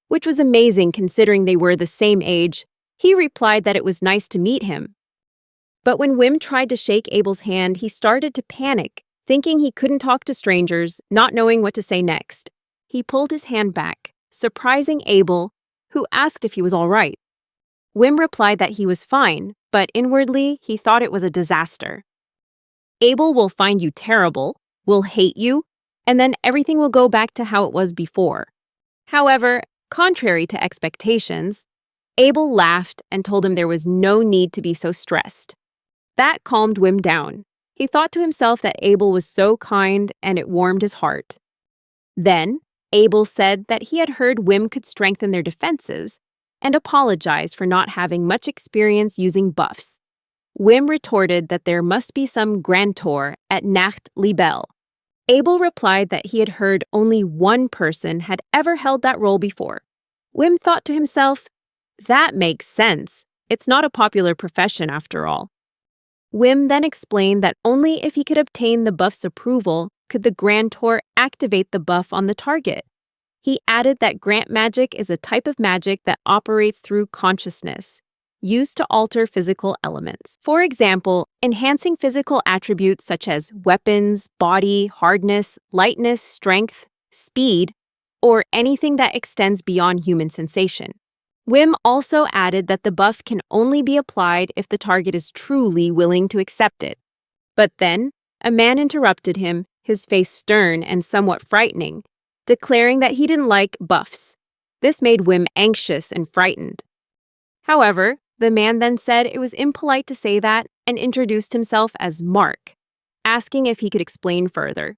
which was amazing considering they were the same age. He replied that it was nice to meet him. But when Wim tried to shake Abel's hand, he started to panic, thinking he couldn't talk to strangers, not knowing what to say next. He pulled his hand back, surprising Abel, who asked if he was all right. Wim replied that he was fine, but inwardly he thought it was a disaster. Abel will find you terrible, will hate you, and then everything will go back to how it was before. However, contrary to expectations, Abel laughed and told him there was no need to be so stressed. That calmed Wim down. He thought to himself that Abel was so kind and it warmed his heart. Then, Abel said that he had heard Wim could strengthen their defenses and apologized for not having much experience using buffs. Wim retorted that there must be some grantor at Nacht Libel. Abel replied that he had heard only one person had ever held that role before. Wim thought to himself, that makes sense. It's not a popular profession after all. Wim then explained that only if he could obtain the buff's approval could the grantor activate the buff on the target. He added that grant magic is a type of magic that operates through consciousness, used to alter physical elements. For example, enhancing physical attributes such as weapons, body, hardness, lightness, strength, speed, or anything that extends beyond human sensation. Wim also added that the buff can only be applied if the target is truly willing to accept it. But then, a man interrupted him, his face stern and somewhat frightening, declaring that he didn't like buffs. This made Wim anxious and frightened. However, the man then said it was impolite to say that and introduced himself as Mark, asking if he could explain further.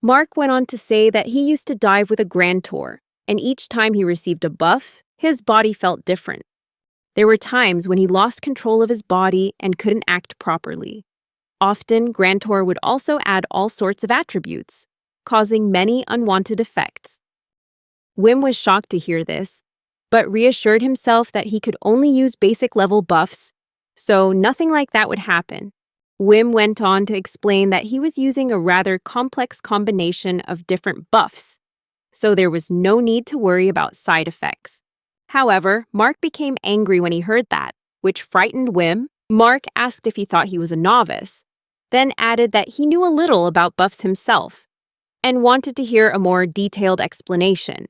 Mark went on to say that he used to dive with a grantor, and each time he received a buff, his body felt different. There were times when he lost control of his body and couldn't act properly. Often, grantor would also add all sorts of attributes, causing many unwanted effects. Wim was shocked to hear this, but reassured himself that he could only use basic-level buffs, so nothing like that would happen. Wim went on to explain that he was using a rather complex combination of different buffs, so there was no need to worry about side effects. However, Mark became angry when he heard that, which frightened Wim. Mark asked if he thought he was a novice, then added that he knew a little about buffs himself, and wanted to hear a more detailed explanation.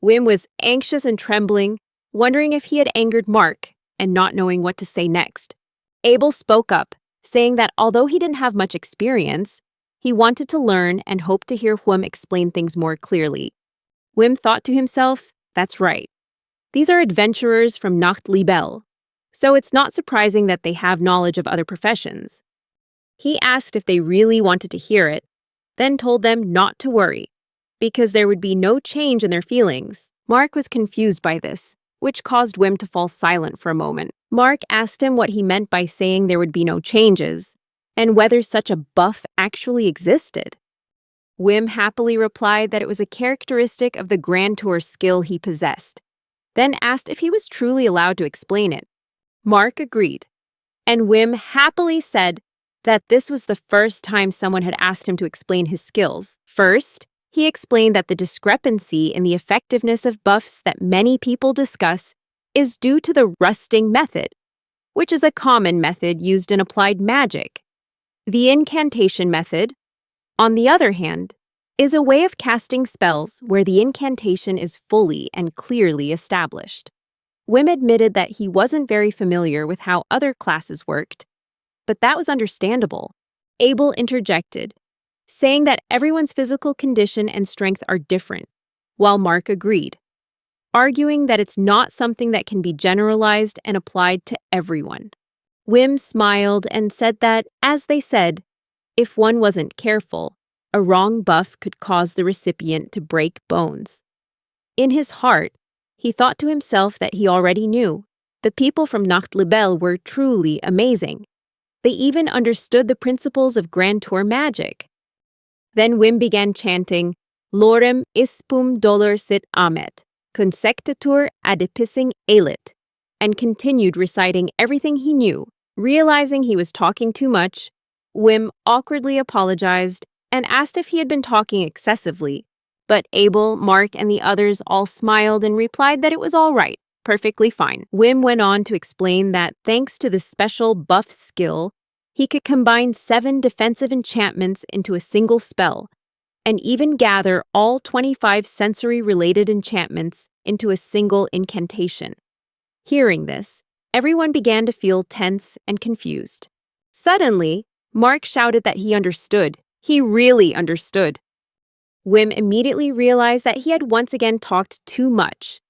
Wim was anxious and trembling, wondering if he had angered Mark, and not knowing what to say next. Abel spoke up, saying that although he didn't have much experience, he wanted to learn and hoped to hear Wim explain things more clearly. Wim thought to himself, that's right. These are adventurers from Nacht Libel, so it's not surprising that they have knowledge of other professions. He asked if they really wanted to hear it, then told them not to worry, because there would be no change in their feelings. Mark was confused by this, which caused Wim to fall silent for a moment. Mark asked him what he meant by saying there would be no changes, and whether such a buff actually existed. Wim happily replied that it was a characteristic of the grantor skill he possessed, then asked if he was truly allowed to explain it. Mark agreed, and Wim happily said that this was the first time someone had asked him to explain his skills. First, he explained that the discrepancy in the effectiveness of buffs that many people discuss is due to the rusting method, which is a common method used in applied magic. The incantation method, on the other hand, is a way of casting spells where the incantation is fully and clearly established. Wim admitted that he wasn't very familiar with how other classes worked, but that was understandable. Abel interjected, saying that everyone's physical condition and strength are different, while Mark agreed, arguing that it's not something that can be generalized and applied to everyone. Wim smiled and said that, as they said, if one wasn't careful, a wrong buff could cause the recipient to break bones. In his heart, he thought to himself that he already knew. The people from Nacht Libel were truly amazing. They even understood the principles of grantor magic. Then Wim began chanting, Lorem ispum dolor sit amet, consectatur adipissing elit, and continued reciting everything he knew. Realizing he was talking too much, Wim awkwardly apologized and asked if he had been talking excessively, but Abel, Mark, and the others all smiled and replied that it was all right, perfectly fine. Wim went on to explain that thanks to the special buff skill, he could combine 7 defensive enchantments into a single spell, and even gather all 25 sensory-related enchantments into a single incantation. Hearing this, everyone began to feel tense and confused. Suddenly, Mark shouted that he understood. He really understood. Wim immediately realized that he had once again talked too much.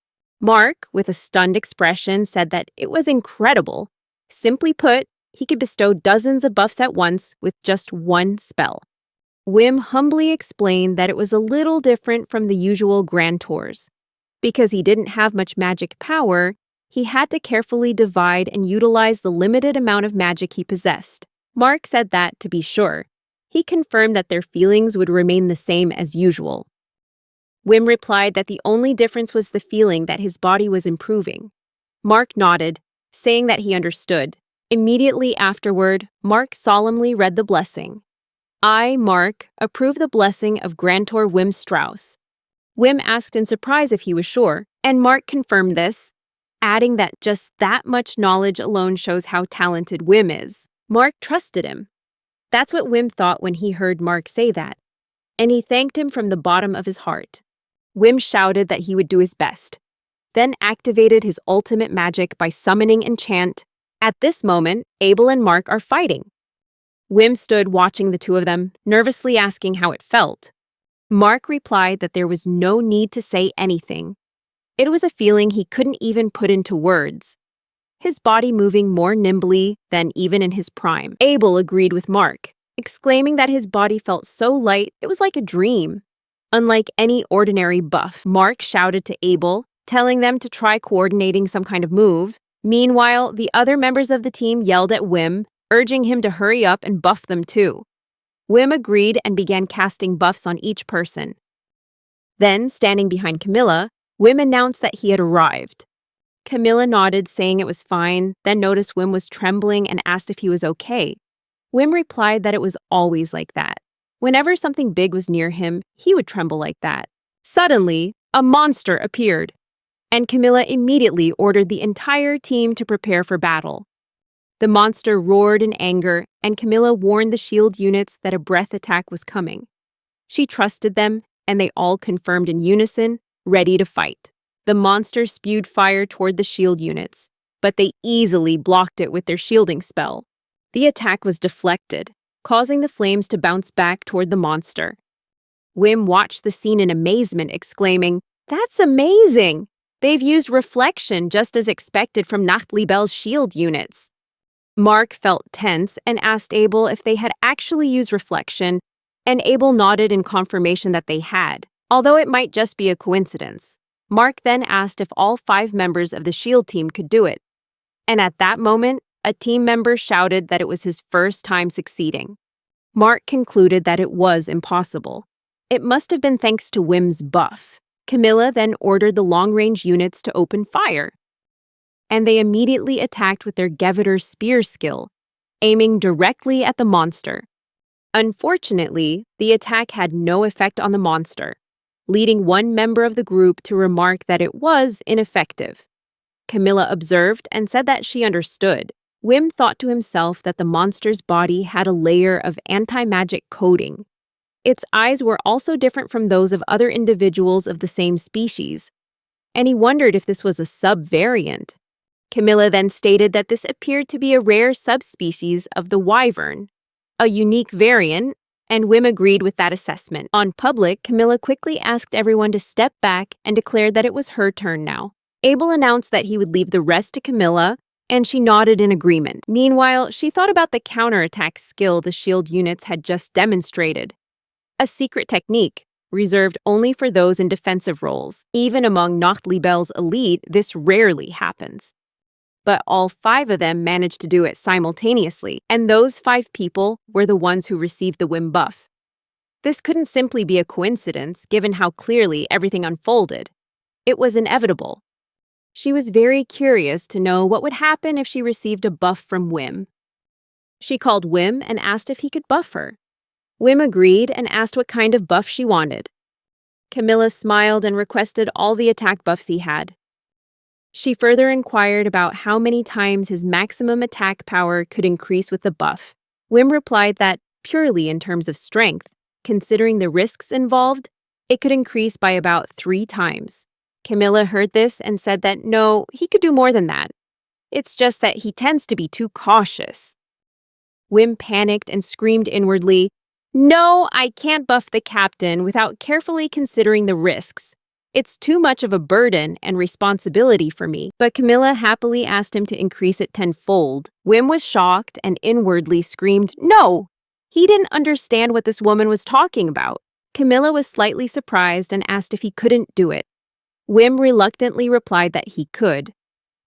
Mark, with a stunned expression, said that it was incredible. Simply put, he could bestow dozens of buffs at once with just one spell. Wim humbly explained that it was a little different from the usual grand tours. Because he didn't have much magic power, he had to carefully divide and utilize the limited amount of magic he possessed. Mark said that, to be sure, he confirmed that their feelings would remain the same as usual. Wim replied that the only difference was the feeling that his body was improving. Mark nodded, saying that he understood. Immediately afterward, Mark solemnly read the blessing. I, Mark, approve the blessing of Grantor Wim Strauss. Wim asked in surprise if he was sure, and Mark confirmed this, adding that just that much knowledge alone shows how talented Wim is. Mark trusted him. That's what Wim thought when he heard Mark say that, and he thanked him from the bottom of his heart. Wim shouted that he would do his best, then activated his ultimate magic by summoning enchant. At this moment, Abel and Mark are fighting. Wim stood watching the two of them, nervously asking how it felt. Mark replied that there was no need to say anything. It was a feeling he couldn't even put into words, his body moving more nimbly than even in his prime. Abel agreed with Mark, exclaiming that his body felt so light it was like a dream. Unlike any ordinary buff, Mark shouted to Abel, telling them to try coordinating some kind of move. Meanwhile, the other members of the team yelled at Wim, urging him to hurry up and buff them too. Wim agreed and began casting buffs on each person. Then, standing behind Camilla, Wim announced that he had arrived. Camilla nodded, saying it was fine, then noticed Wim was trembling and asked if he was okay. Wim replied that it was always like that. Whenever something big was near him, he would tremble like that. Suddenly, a monster appeared, and Camilla immediately ordered the entire team to prepare for battle. The monster roared in anger, and Camilla warned the shield units that a breath attack was coming. She trusted them, and they all confirmed in unison, ready to fight. The monster spewed fire toward the shield units, but they easily blocked it with their shielding spell. The attack was deflected, causing the flames to bounce back toward the monster. Wim watched the scene in amazement, exclaiming, "That's amazing! They've used reflection just as expected from Nachtlibel's shield units." Mark felt tense and asked Abel if they had actually used reflection, and Abel nodded in confirmation that they had, although it might just be a coincidence. Mark then asked if all 5 members of the shield team could do it, and at that moment, a team member shouted that it was his first time succeeding. Mark concluded that it was impossible. It must have been thanks to Wim's buff. Camilla then ordered the long-range units to open fire, and they immediately attacked with their Gevitor spear skill, aiming directly at the monster. Unfortunately, the attack had no effect on the monster, leading one member of the group to remark that it was ineffective. Camilla observed and said that she understood. Wim thought to himself that the monster's body had a layer of anti-magic coating. Its eyes were also different from those of other individuals of the same species, and he wondered if this was a sub-variant. Camilla then stated that this appeared to be a rare subspecies of the wyvern, a unique variant, and Wim agreed with that assessment. On public, Camilla quickly asked everyone to step back and declared that it was her turn now. Abel announced that he would leave the rest to Camilla, and she nodded in agreement. Meanwhile, she thought about the counterattack skill the shield units had just demonstrated. A secret technique, reserved only for those in defensive roles. Even among Nachtlibel's elite, this rarely happens. But all 5 of them managed to do it simultaneously, and those 5 people were the ones who received the Wim buff. This couldn't simply be a coincidence, given how clearly everything unfolded. It was inevitable. She was very curious to know what would happen if she received a buff from Wim. She called Wim and asked if he could buff her. Wim agreed and asked what kind of buff she wanted. Camilla smiled and requested all the attack buffs he had. She further inquired about how many times his maximum attack power could increase with the buff. Wim replied that, purely in terms of strength, considering the risks involved, it could increase by about 3 times. Camilla heard this and said that no, he could do more than that. It's just that he tends to be too cautious. Wim panicked and screamed inwardly, No, I can't buff the captain without carefully considering the risks. It's too much of a burden and responsibility for me. But Camilla happily asked him to increase it tenfold. Wim was shocked and inwardly screamed, "No!" He didn't understand what this woman was talking about. Camilla was slightly surprised and asked if he couldn't do it. Wim reluctantly replied that he could,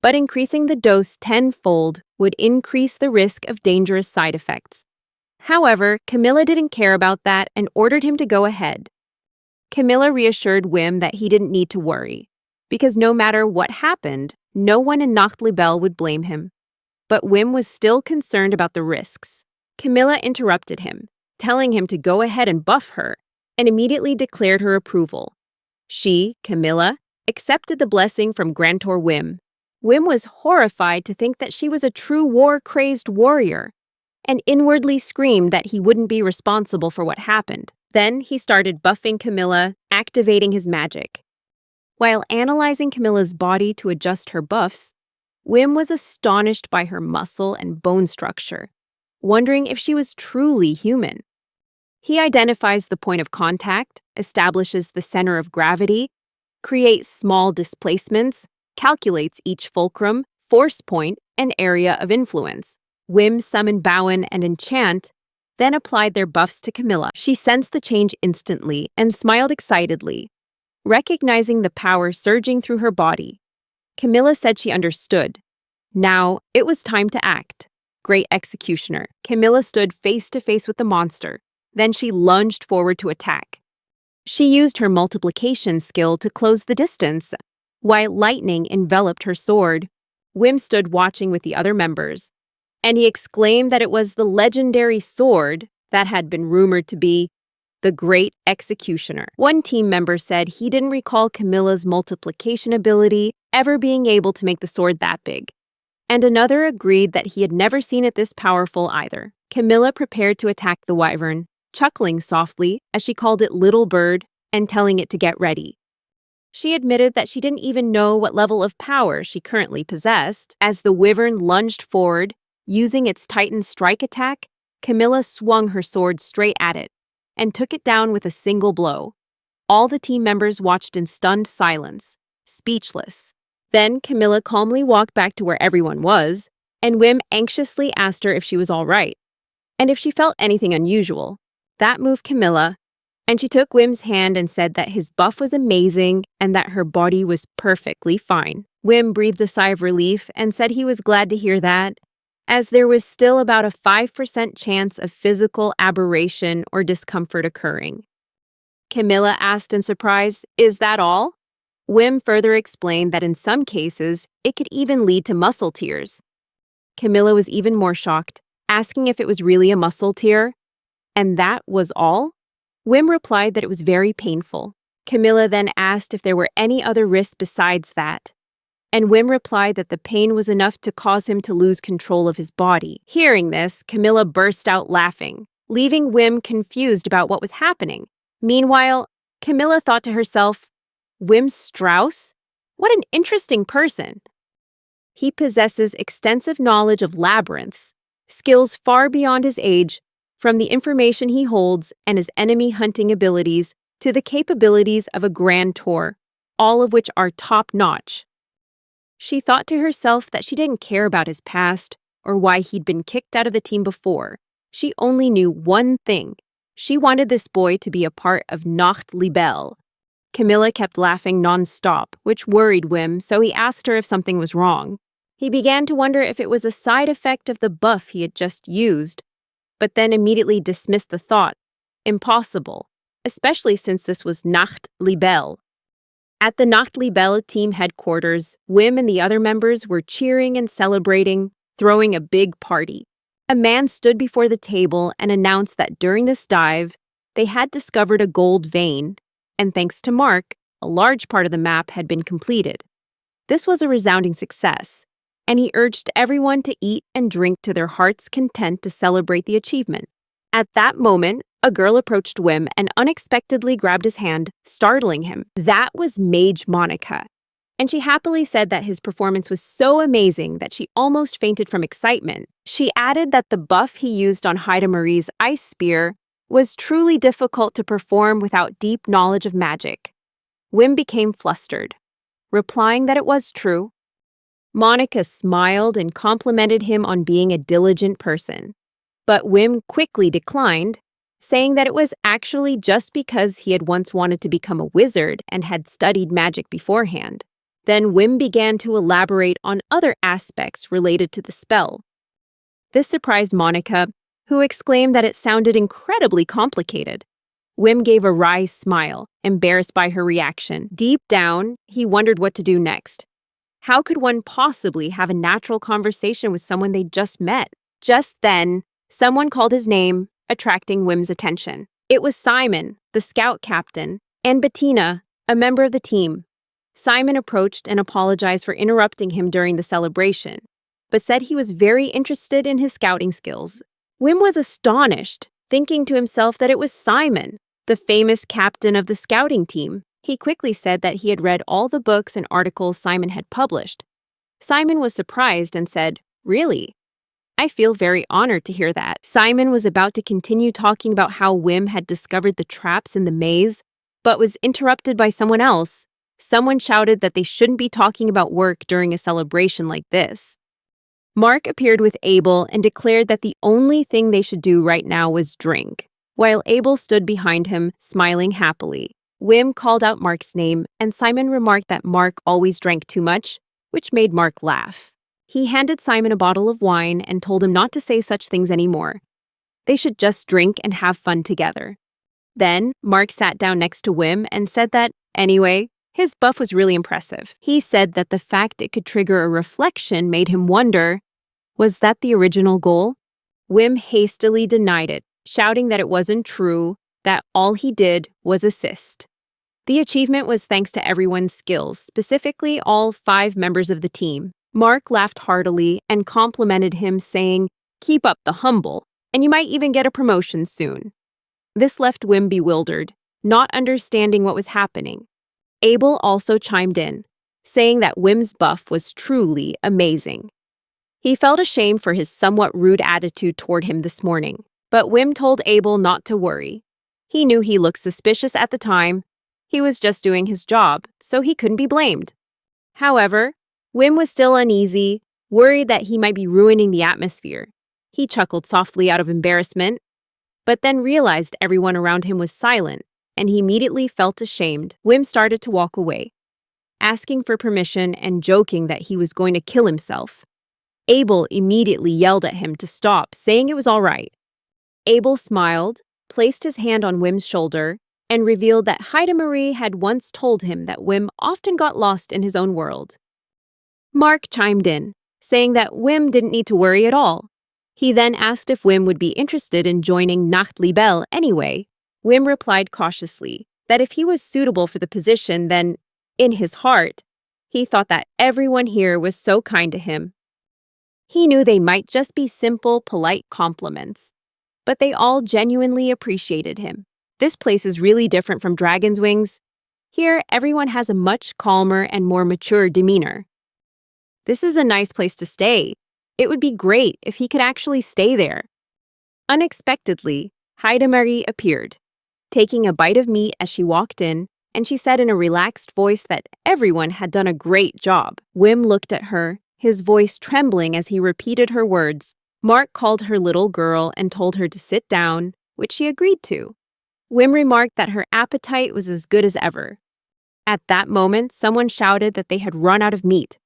but increasing the dose tenfold would increase the risk of dangerous side effects. However, Camilla didn't care about that and ordered him to go ahead. Camilla reassured Wim that he didn't need to worry, because no matter what happened, no one in Nachtlibel would blame him. But Wim was still concerned about the risks. Camilla interrupted him, telling him to go ahead and buff her, and immediately declared her approval. She, Camilla, accepted the blessing from Grantor Wim. Wim was horrified to think that she was a true war-crazed warrior, and inwardly screamed that he wouldn't be responsible for what happened. Then he started buffing Camilla, activating his magic. While analyzing Camilla's body to adjust her buffs, Wim was astonished by her muscle and bone structure, wondering if she was truly human. He identifies the point of contact, establishes the center of gravity, creates small displacements, calculates each fulcrum, force point, and area of influence. Wim summoned Bowen and Enchant, then applied their buffs to Camilla. She sensed the change instantly and smiled excitedly, recognizing the power surging through her body. Camilla said she understood. Now, it was time to act. Great executioner. Camilla stood face to face with the monster. Then she lunged forward to attack. She used her multiplication skill to close the distance. While lightning enveloped her sword, Wim stood watching with the other members, and he exclaimed that it was the legendary sword that had been rumored to be the Great Executioner. One team member said he didn't recall Camilla's multiplication ability ever being able to make the sword that big, and another agreed that he had never seen it this powerful either. Camilla prepared to attack the wyvern, chuckling softly as she called it Little Bird and telling it to get ready. She admitted that she didn't even know what level of power she currently possessed. As the wyvern lunged forward, using its Titan strike attack, Camilla swung her sword straight at it and took it down with a single blow. All the team members watched in stunned silence, speechless. Then Camilla calmly walked back to where everyone was, and Wim anxiously asked her if she was all right, and if she felt anything unusual. That moved Camilla, and she took Wim's hand and said that his buff was amazing and that her body was perfectly fine. Wim breathed a sigh of relief and said he was glad to hear that, as there was still about a 5% chance of physical aberration or discomfort occurring. Camilla asked in surprise, "Is that all?" Wim further explained that in some cases, it could even lead to muscle tears. Camilla was even more shocked, asking if it was really a muscle tear. And that was all? Wim replied that it was very painful. Camilla then asked if there were any other risks besides that, and Wim replied that the pain was enough to cause him to lose control of his body. Hearing this, Camilla burst out laughing, leaving Wim confused about what was happening. Meanwhile, Camilla thought to herself, "Wim Strauss? What an interesting person. He possesses extensive knowledge of labyrinths, skills far beyond his age, from the information he holds and his enemy hunting abilities to the capabilities of a grand tour, all of which are top-notch." She thought to herself that she didn't care about his past or why he'd been kicked out of the team before. She only knew one thing. She wanted this boy to be a part of Nachtlibel. Camilla kept laughing non-stop, which worried Wim, so he asked her if something was wrong. He began to wonder if it was a side effect of the buff he had just used, but then immediately dismissed the thought. Impossible, especially since this was Nachtlibel. At the Nachtlibel team headquarters, Wim and the other members were cheering and celebrating, throwing a big party. A man stood before the table and announced that during this dive, they had discovered a gold vein, and thanks to Mark, a large part of the map had been completed. This was a resounding success, and he urged everyone to eat and drink to their heart's content to celebrate the achievement. At that moment, a girl approached Wim and unexpectedly grabbed his hand, startling him. That was Mage Monica, and she happily said that his performance was so amazing that she almost fainted from excitement. She added that the buff he used on Haida Marie's ice spear was truly difficult to perform without deep knowledge of magic. Wim became flustered, replying that it was true. Monica smiled and complimented him on being a diligent person. But Wim quickly declined, saying that it was actually just because he had once wanted to become a wizard and had studied magic beforehand. Then Wim began to elaborate on other aspects related to the spell. This surprised Monica, who exclaimed that it sounded incredibly complicated. Wim gave a wry smile, embarrassed by her reaction. Deep down, he wondered what to do next. How could one possibly have a natural conversation with someone they just met? Just then, someone called his name, attracting Wim's attention. It was Simon, the scout captain, and Bettina, a member of the team. Simon approached and apologized for interrupting him during the celebration, but said he was very interested in his scouting skills. Wim was astonished, thinking to himself that it was Simon, the famous captain of the scouting team. He quickly said that he had read all the books and articles Simon had published. Simon was surprised and said, "Really? I feel very honored to hear that." Simon was about to continue talking about how Wim had discovered the traps in the maze, but was interrupted by someone else. Someone shouted that they shouldn't be talking about work during a celebration like this. Mark appeared with Abel and declared that the only thing they should do right now was drink, while Abel stood behind him, smiling happily. Wim called out Mark's name, and Simon remarked that Mark always drank too much, which made Mark laugh. He handed Simon a bottle of wine and told him not to say such things anymore. They should just drink and have fun together. Then, Mark sat down next to Wim and said that, anyway, his buff was really impressive. He said that the fact it could trigger a reflection made him wonder, was that the original goal? Wim hastily denied it, shouting that it wasn't true, that all he did was assist. The achievement was thanks to everyone's skills, specifically all 5 members of the team. Mark laughed heartily and complimented him, saying, "Keep up the humble, and you might even get a promotion soon." This left Wim bewildered, not understanding what was happening. Abel also chimed in, saying that Wim's buff was truly amazing. He felt ashamed for his somewhat rude attitude toward him this morning, but Wim told Abel not to worry. He knew he looked suspicious at the time. He was just doing his job, so he couldn't be blamed. However, Wim was still uneasy, worried that he might be ruining the atmosphere. He chuckled softly out of embarrassment, but then realized everyone around him was silent, and he immediately felt ashamed. Wim started to walk away, asking for permission and joking that he was going to kill himself. Abel immediately yelled at him to stop, saying it was all right. Abel smiled, placed his hand on Wim's shoulder, and revealed that Heidemarie had once told him that Wim often got lost in his own world. Mark chimed in, saying that Wim didn't need to worry at all. He then asked if Wim would be interested in joining Nachtlibel anyway. Wim replied cautiously that if he was suitable for the position, then, in his heart, he thought that everyone here was so kind to him. He knew they might just be simple, polite compliments, but they all genuinely appreciated him. This place is really different from Dragon's Wings. Here, everyone has a much calmer and more mature demeanor. This is a nice place to stay. It would be great if he could actually stay there. Unexpectedly, Heidemarie appeared, taking a bite of meat as she walked in, and she said in a relaxed voice that everyone had done a great job. Wim looked at her, his voice trembling as he repeated her words. Mark called her little girl and told her to sit down, which she agreed to. Wim remarked that her appetite was as good as ever. At that moment, someone shouted that they had run out of meat,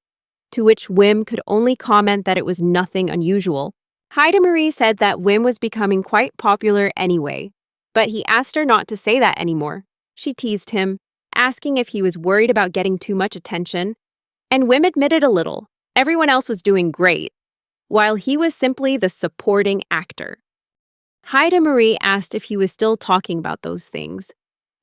to which Wim could only comment that it was nothing unusual. Heidemarie said that Wim was becoming quite popular anyway, but he asked her not to say that anymore. She teased him, asking if he was worried about getting too much attention, and Wim admitted a little. Everyone else was doing great, while he was simply the supporting actor. Heidemarie asked if he was still talking about those things,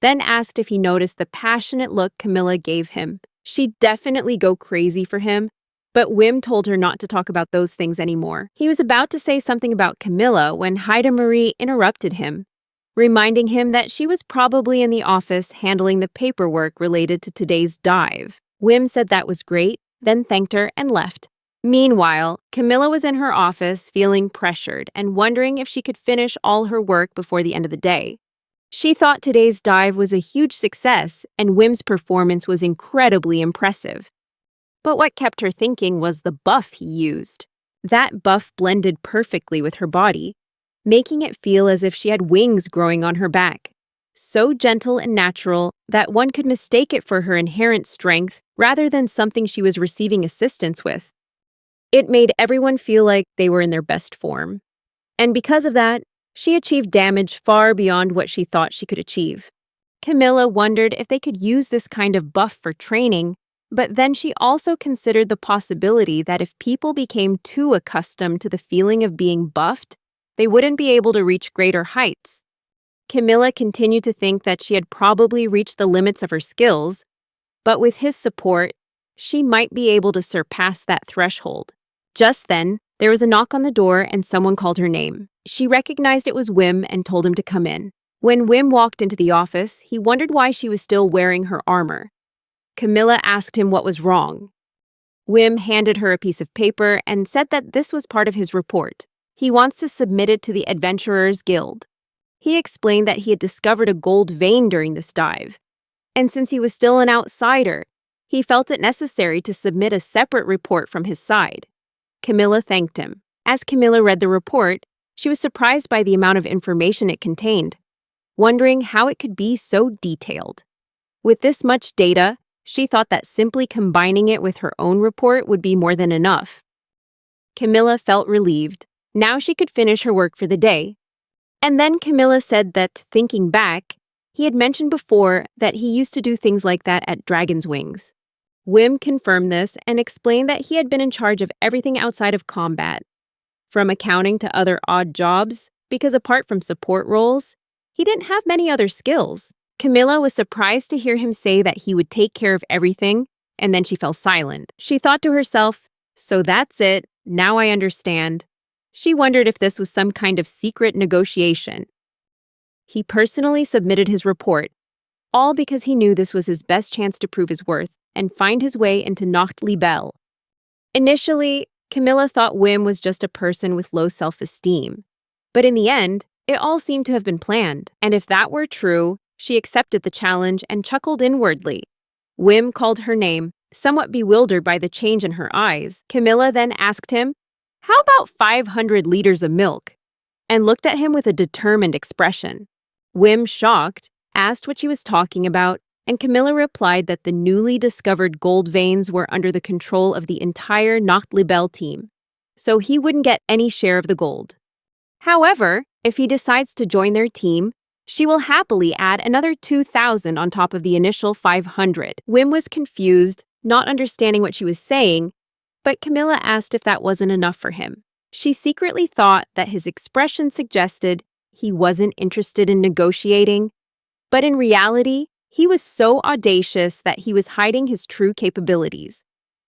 then asked if he noticed the passionate look Camilla gave him. She'd definitely go crazy for him, but Wim told her not to talk about those things anymore. He was about to say something about Camilla when Heidemarie interrupted him, reminding him that she was probably in the office handling the paperwork related to today's dive. Wim said that was great, then thanked her and left. Meanwhile, Camilla was in her office feeling pressured and wondering if she could finish all her work before the end of the day. She thought today's dive was a huge success and Wim's performance was incredibly impressive. But what kept her thinking was the buff he used. That buff blended perfectly with her body, making it feel as if she had wings growing on her back. So gentle and natural that one could mistake it for her inherent strength rather than something she was receiving assistance with. It made everyone feel like they were in their best form. And because of that, she achieved damage far beyond what she thought she could achieve. Camilla wondered if they could use this kind of buff for training, but then she also considered the possibility that if people became too accustomed to the feeling of being buffed, they wouldn't be able to reach greater heights. Camilla continued to think that she had probably reached the limits of her skills, but with his support, she might be able to surpass that threshold. Just then, there was a knock on the door and someone called her name. She recognized it was Wim and told him to come in. When Wim walked into the office, he wondered why she was still wearing her armor. Camilla asked him what was wrong. Wim handed her a piece of paper and said that this was part of his report. He wants to submit it to the Adventurers Guild. He explained that he had discovered a gold vein during this dive, and since he was still an outsider, he felt it necessary to submit a separate report from his side. Camilla thanked him. As Camilla read the report, she was surprised by the amount of information it contained, wondering how it could be so detailed. With this much data, she thought that simply combining it with her own report would be more than enough. Camilla felt relieved. Now she could finish her work for the day. And then Camilla said that, thinking back, he had mentioned before that he used to do things like that at Dragon's Wings. Wim confirmed this and explained that he had been in charge of everything outside of combat, from accounting to other odd jobs, because apart from support roles, he didn't have many other skills. Camilla was surprised to hear him say that he would take care of everything, and then she fell silent. She thought to herself, so that's it, now I understand. She wondered if this was some kind of secret negotiation. He personally submitted his report, all because he knew this was his best chance to prove his worth and find his way into Nacht-Libelle. Initially, Camilla thought Wim was just a person with low self-esteem. But in the end, it all seemed to have been planned. And if that were true, she accepted the challenge and chuckled inwardly. Wim called her name, somewhat bewildered by the change in her eyes. Camilla then asked him, "How about 500 liters of milk?" and looked at him with a determined expression. Wim, shocked, asked what she was talking about, and Camilla replied that the newly discovered gold veins were under the control of the entire Nacht-Libelle team, so he wouldn't get any share of the gold. However, if he decides to join their team, she will happily add another 2,000 on top of the initial 500. Wim was confused, not understanding what she was saying, but Camilla asked if that wasn't enough for him. She secretly thought that his expression suggested he wasn't interested in negotiating, but in reality, he was so audacious that he was hiding his true capabilities,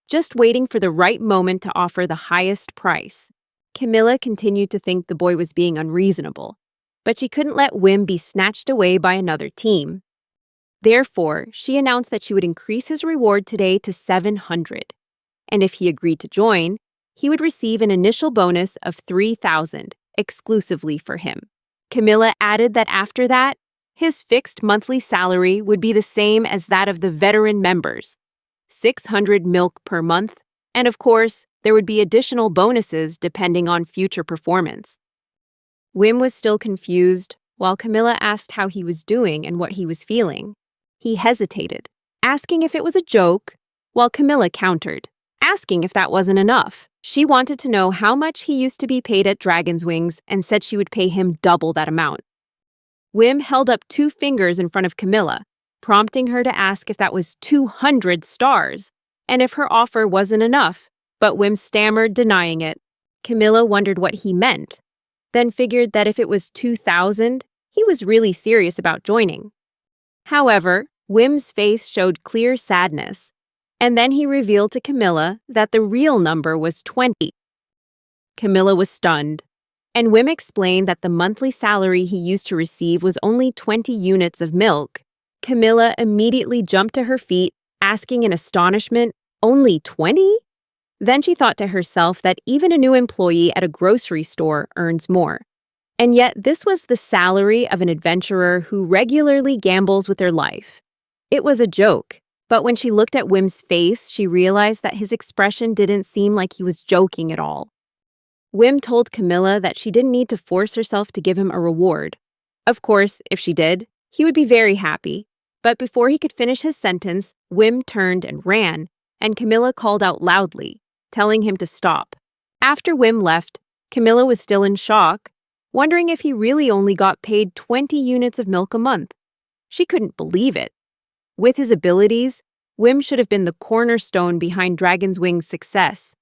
just waiting for the right moment to offer the highest price. Camilla continued to think the boy was being unreasonable, but she couldn't let Wim be snatched away by another team. Therefore, she announced that she would increase his reward today to 700, and if he agreed to join, he would receive an initial bonus of 3,000 exclusively for him. Camilla added that after that, his fixed monthly salary would be the same as that of the veteran members, 600 milk per month, and of course, there would be additional bonuses depending on future performance. Wim was still confused, while Camilla asked how he was doing and what he was feeling. He hesitated, asking if it was a joke, while Camilla countered, asking if that wasn't enough. She wanted to know how much he used to be paid at Dragon's Wings and said she would pay him double that amount. Wim held up 2 fingers in front of Camilla, prompting her to ask if that was 200 stars, and if her offer wasn't enough, but Wim stammered, denying it. Camilla wondered what he meant, then figured that if it was 2,000, he was really serious about joining. However, Wim's face showed clear sadness, and then he revealed to Camilla that the real number was 20. Camilla was stunned, and Wim explained that the monthly salary he used to receive was only 20 units of milk. Camilla immediately jumped to her feet, asking in astonishment, "Only 20? Then she thought to herself that even a new employee at a grocery store earns more. And yet, this was the salary of an adventurer who regularly gambles with their life. It was a joke, but when she looked at Wim's face, she realized that his expression didn't seem like he was joking at all. Wim told Camilla that she didn't need to force herself to give him a reward. Of course, if she did, he would be very happy. But before he could finish his sentence, Wim turned and ran, and Camilla called out loudly, telling him to stop. After Wim left, Camilla was still in shock, wondering if he really only got paid 20 units of milk a month. She couldn't believe it. With his abilities, Wim should have been the cornerstone behind Dragon's Wing's success.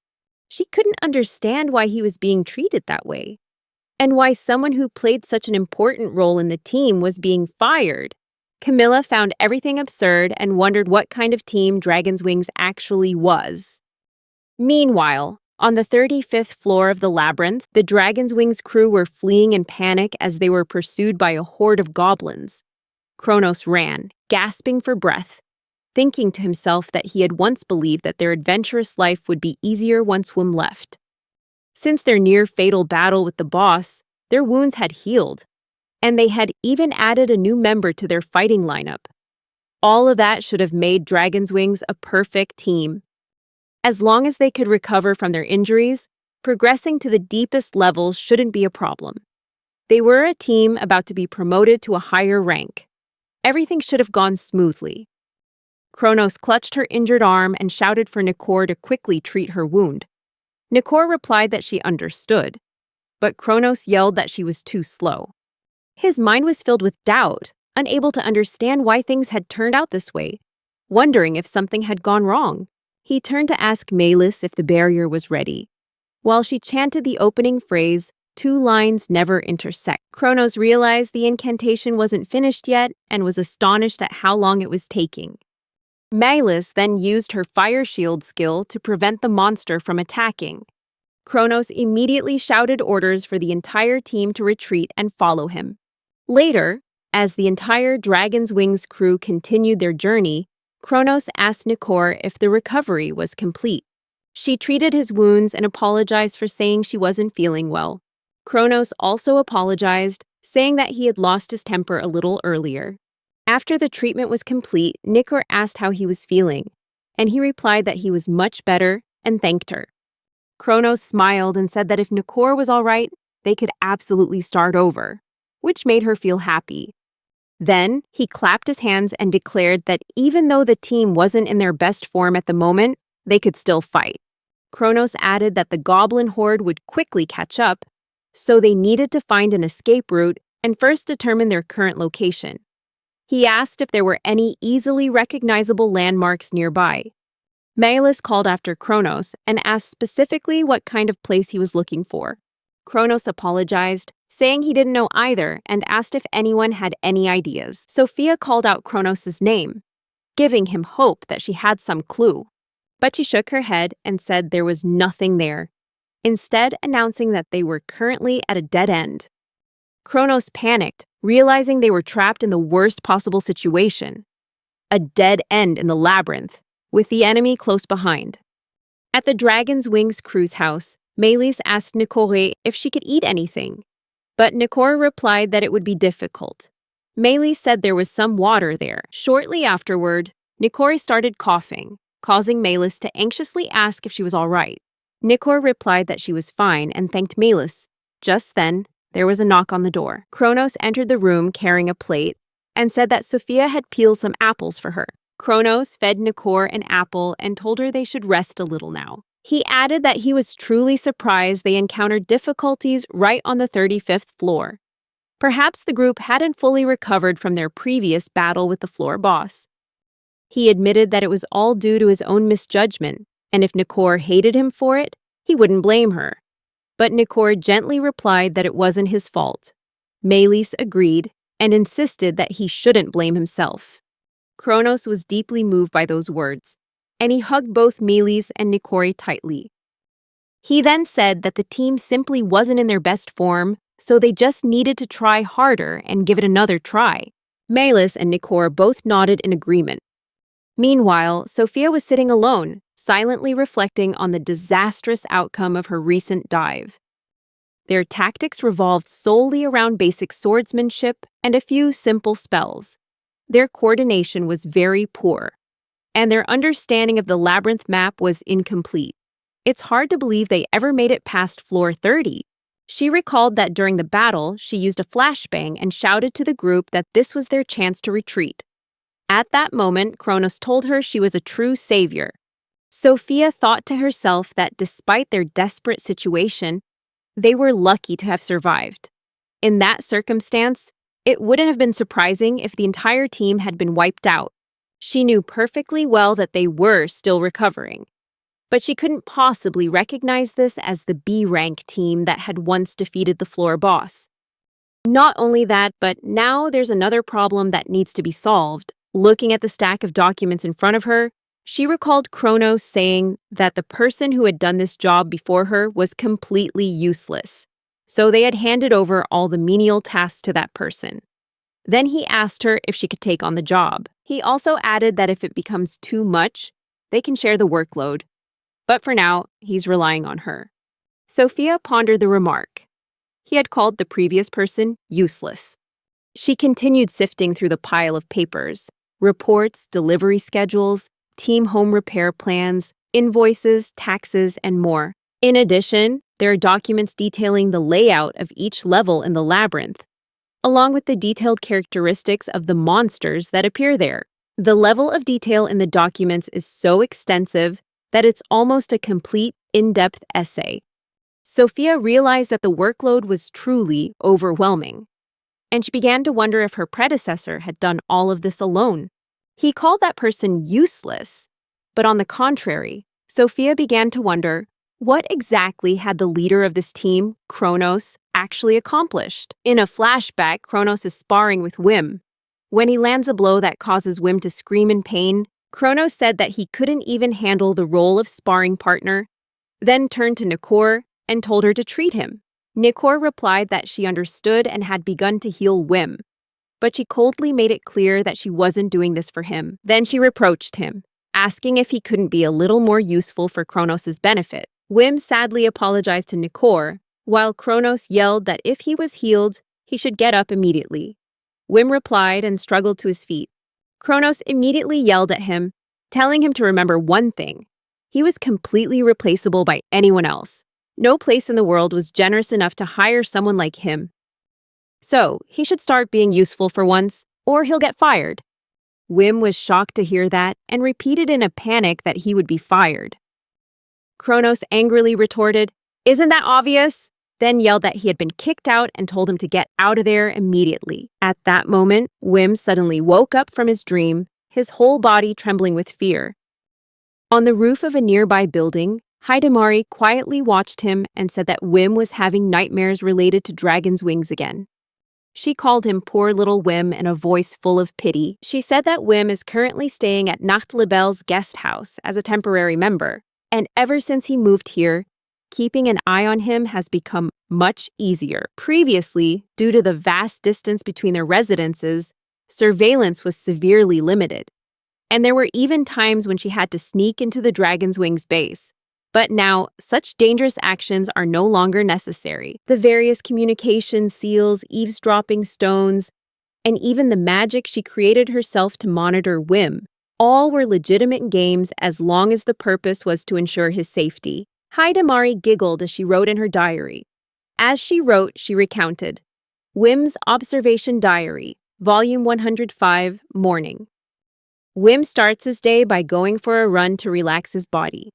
She couldn't understand why he was being treated that way, and why someone who played such an important role in the team was being fired. Camilla found everything absurd and wondered what kind of team Dragon's Wings actually was. Meanwhile, on the 35th floor of the labyrinth, the Dragon's Wings crew were fleeing in panic as they were pursued by a horde of goblins. Kronos ran, gasping for breath, thinking to himself that he had once believed that their adventurous life would be easier once Wim left. Since their near-fatal battle with the boss, their wounds had healed, and they had even added a new member to their fighting lineup. All of that should have made Dragon's Wings a perfect team. As long as they could recover from their injuries, progressing to the deepest levels shouldn't be a problem. They were a team about to be promoted to a higher rank. Everything should have gone smoothly. Kronos clutched her injured arm and shouted for Nikor to quickly treat her wound. Nikor replied that she understood, but Kronos yelled that she was too slow. His mind was filled with doubt, unable to understand why things had turned out this way, wondering if something had gone wrong. He turned to ask Melis if the barrier was ready. While she chanted the opening phrase, "Two lines never intersect," Kronos realized the incantation wasn't finished yet and was astonished at how long it was taking. Melis then used her fire shield skill to prevent the monster from attacking. Kronos immediately shouted orders for the entire team to retreat and follow him. Later, as the entire Dragon's Wings crew continued their journey, Kronos asked Nikor if the recovery was complete. She treated his wounds and apologized for saying she wasn't feeling well. Kronos also apologized, saying that he had lost his temper a little earlier. After the treatment was complete, Nikor asked how he was feeling, and he replied that he was much better and thanked her. Kronos smiled and said that if Nikor was all right, they could absolutely start over, which made her feel happy. Then, he clapped his hands and declared that even though the team wasn't in their best form at the moment, they could still fight. Kronos added that the goblin horde would quickly catch up, so they needed to find an escape route and first determine their current location. He asked if there were any easily recognizable landmarks nearby. Melis called after Kronos and asked specifically what kind of place he was looking for. Kronos apologized, saying he didn't know either, and asked if anyone had any ideas. Sophia called out Kronos' name, giving him hope that she had some clue. But she shook her head and said there was nothing there, instead announcing that they were currently at a dead end. Kronos panicked, realizing they were trapped in the worst possible situation. A dead end in the labyrinth, with the enemy close behind. At the Dragon's Wings cruise house, Melis asked Nikor if she could eat anything, but Nikor replied that it would be difficult. Melis said there was some water there. Shortly afterward, Nikor started coughing, causing Melis to anxiously ask if she was all right. Nikor replied that she was fine and thanked Melis. Just then, there was a knock on the door. Kronos entered the room carrying a plate and said that Sophia had peeled some apples for her. Kronos fed Nikor an apple and told her they should rest a little now. He added that he was truly surprised they encountered difficulties right on the 35th floor. Perhaps the group hadn't fully recovered from their previous battle with the floor boss. He admitted that it was all due to his own misjudgment, and if Nikor hated him for it, he wouldn't blame her. But Nikor gently replied that it wasn't his fault. Melis agreed and insisted that he shouldn't blame himself. Kronos was deeply moved by those words, and he hugged both Melis and Nikor tightly. He then said that the team simply wasn't in their best form, so they just needed to try harder and give it another try. Melis and Nikor both nodded in agreement. Meanwhile, Sophia was sitting alone, silently reflecting on the disastrous outcome of her recent dive. Their tactics revolved solely around basic swordsmanship and a few simple spells. Their coordination was very poor, and their understanding of the labyrinth map was incomplete. It's hard to believe they ever made it past floor 30. She recalled that during the battle, she used a flashbang and shouted to the group that this was their chance to retreat. At that moment, Kronos told her she was a true savior. Sophia thought to herself that despite their desperate situation, they were lucky to have survived. In that circumstance, it wouldn't have been surprising if the entire team had been wiped out. She knew perfectly well that they were still recovering. But she couldn't possibly recognize this as the B-rank team that had once defeated the floor boss. Not only that, but now there's another problem that needs to be solved. Looking at the stack of documents in front of her, she recalled Kronos saying that the person who had done this job before her was completely useless, so they had handed over all the menial tasks to that person. Then he asked her if she could take on the job. He also added that if it becomes too much, they can share the workload. But for now, he's relying on her. Sophia pondered the remark. He had called the previous person useless. She continued sifting through the pile of papers, reports, delivery schedules, team home repair plans, invoices, taxes, and more. In addition, there are documents detailing the layout of each level in the labyrinth, along with the detailed characteristics of the monsters that appear there. The level of detail in the documents is so extensive that it's almost a complete, in-depth essay. Sophia realized that the workload was truly overwhelming, and she began to wonder if her predecessor had done all of this alone. He called that person useless, but on the contrary, Sophia began to wonder, what exactly had the leader of this team, Kronos, actually accomplished? In a flashback, Kronos is sparring with Wim. When he lands a blow that causes Wim to scream in pain, Kronos said that he couldn't even handle the role of sparring partner, then turned to Nikor and told her to treat him. Nikor replied that she understood and had begun to heal Wim, but she coldly made it clear that she wasn't doing this for him. Then she reproached him, asking if he couldn't be a little more useful for Kronos' benefit. Wim sadly apologized to Nikor, while Kronos yelled that if he was healed, he should get up immediately. Wim replied and struggled to his feet. Kronos immediately yelled at him, telling him to remember one thing. He was completely replaceable by anyone else. No place in the world was generous enough to hire someone like him. So, he should start being useful for once, or he'll get fired. Wim was shocked to hear that and repeated in a panic that he would be fired. Kronos angrily retorted, "Isn't that obvious?" Then yelled that he had been kicked out and told him to get out of there immediately. At that moment, Wim suddenly woke up from his dream, his whole body trembling with fear. On the roof of a nearby building, Hidemari quietly watched him and said that Wim was having nightmares related to dragon's wings again. She called him poor little Wim in a voice full of pity. She said that Wim is currently staying at Nachtlebel's guest house as a temporary member, and ever since he moved here, keeping an eye on him has become much easier. Previously, due to the vast distance between their residences, surveillance was severely limited, and there were even times when she had to sneak into the Dragon's Wings base. But now, such dangerous actions are no longer necessary. The various communication seals, eavesdropping stones, and even the magic she created herself to monitor Wim, all were legitimate games as long as the purpose was to ensure his safety. Hidemari giggled as she wrote in her diary. As she wrote, she recounted, Wim's Observation Diary, Volume 105, Morning. Wim starts his day by going for a run to relax his body.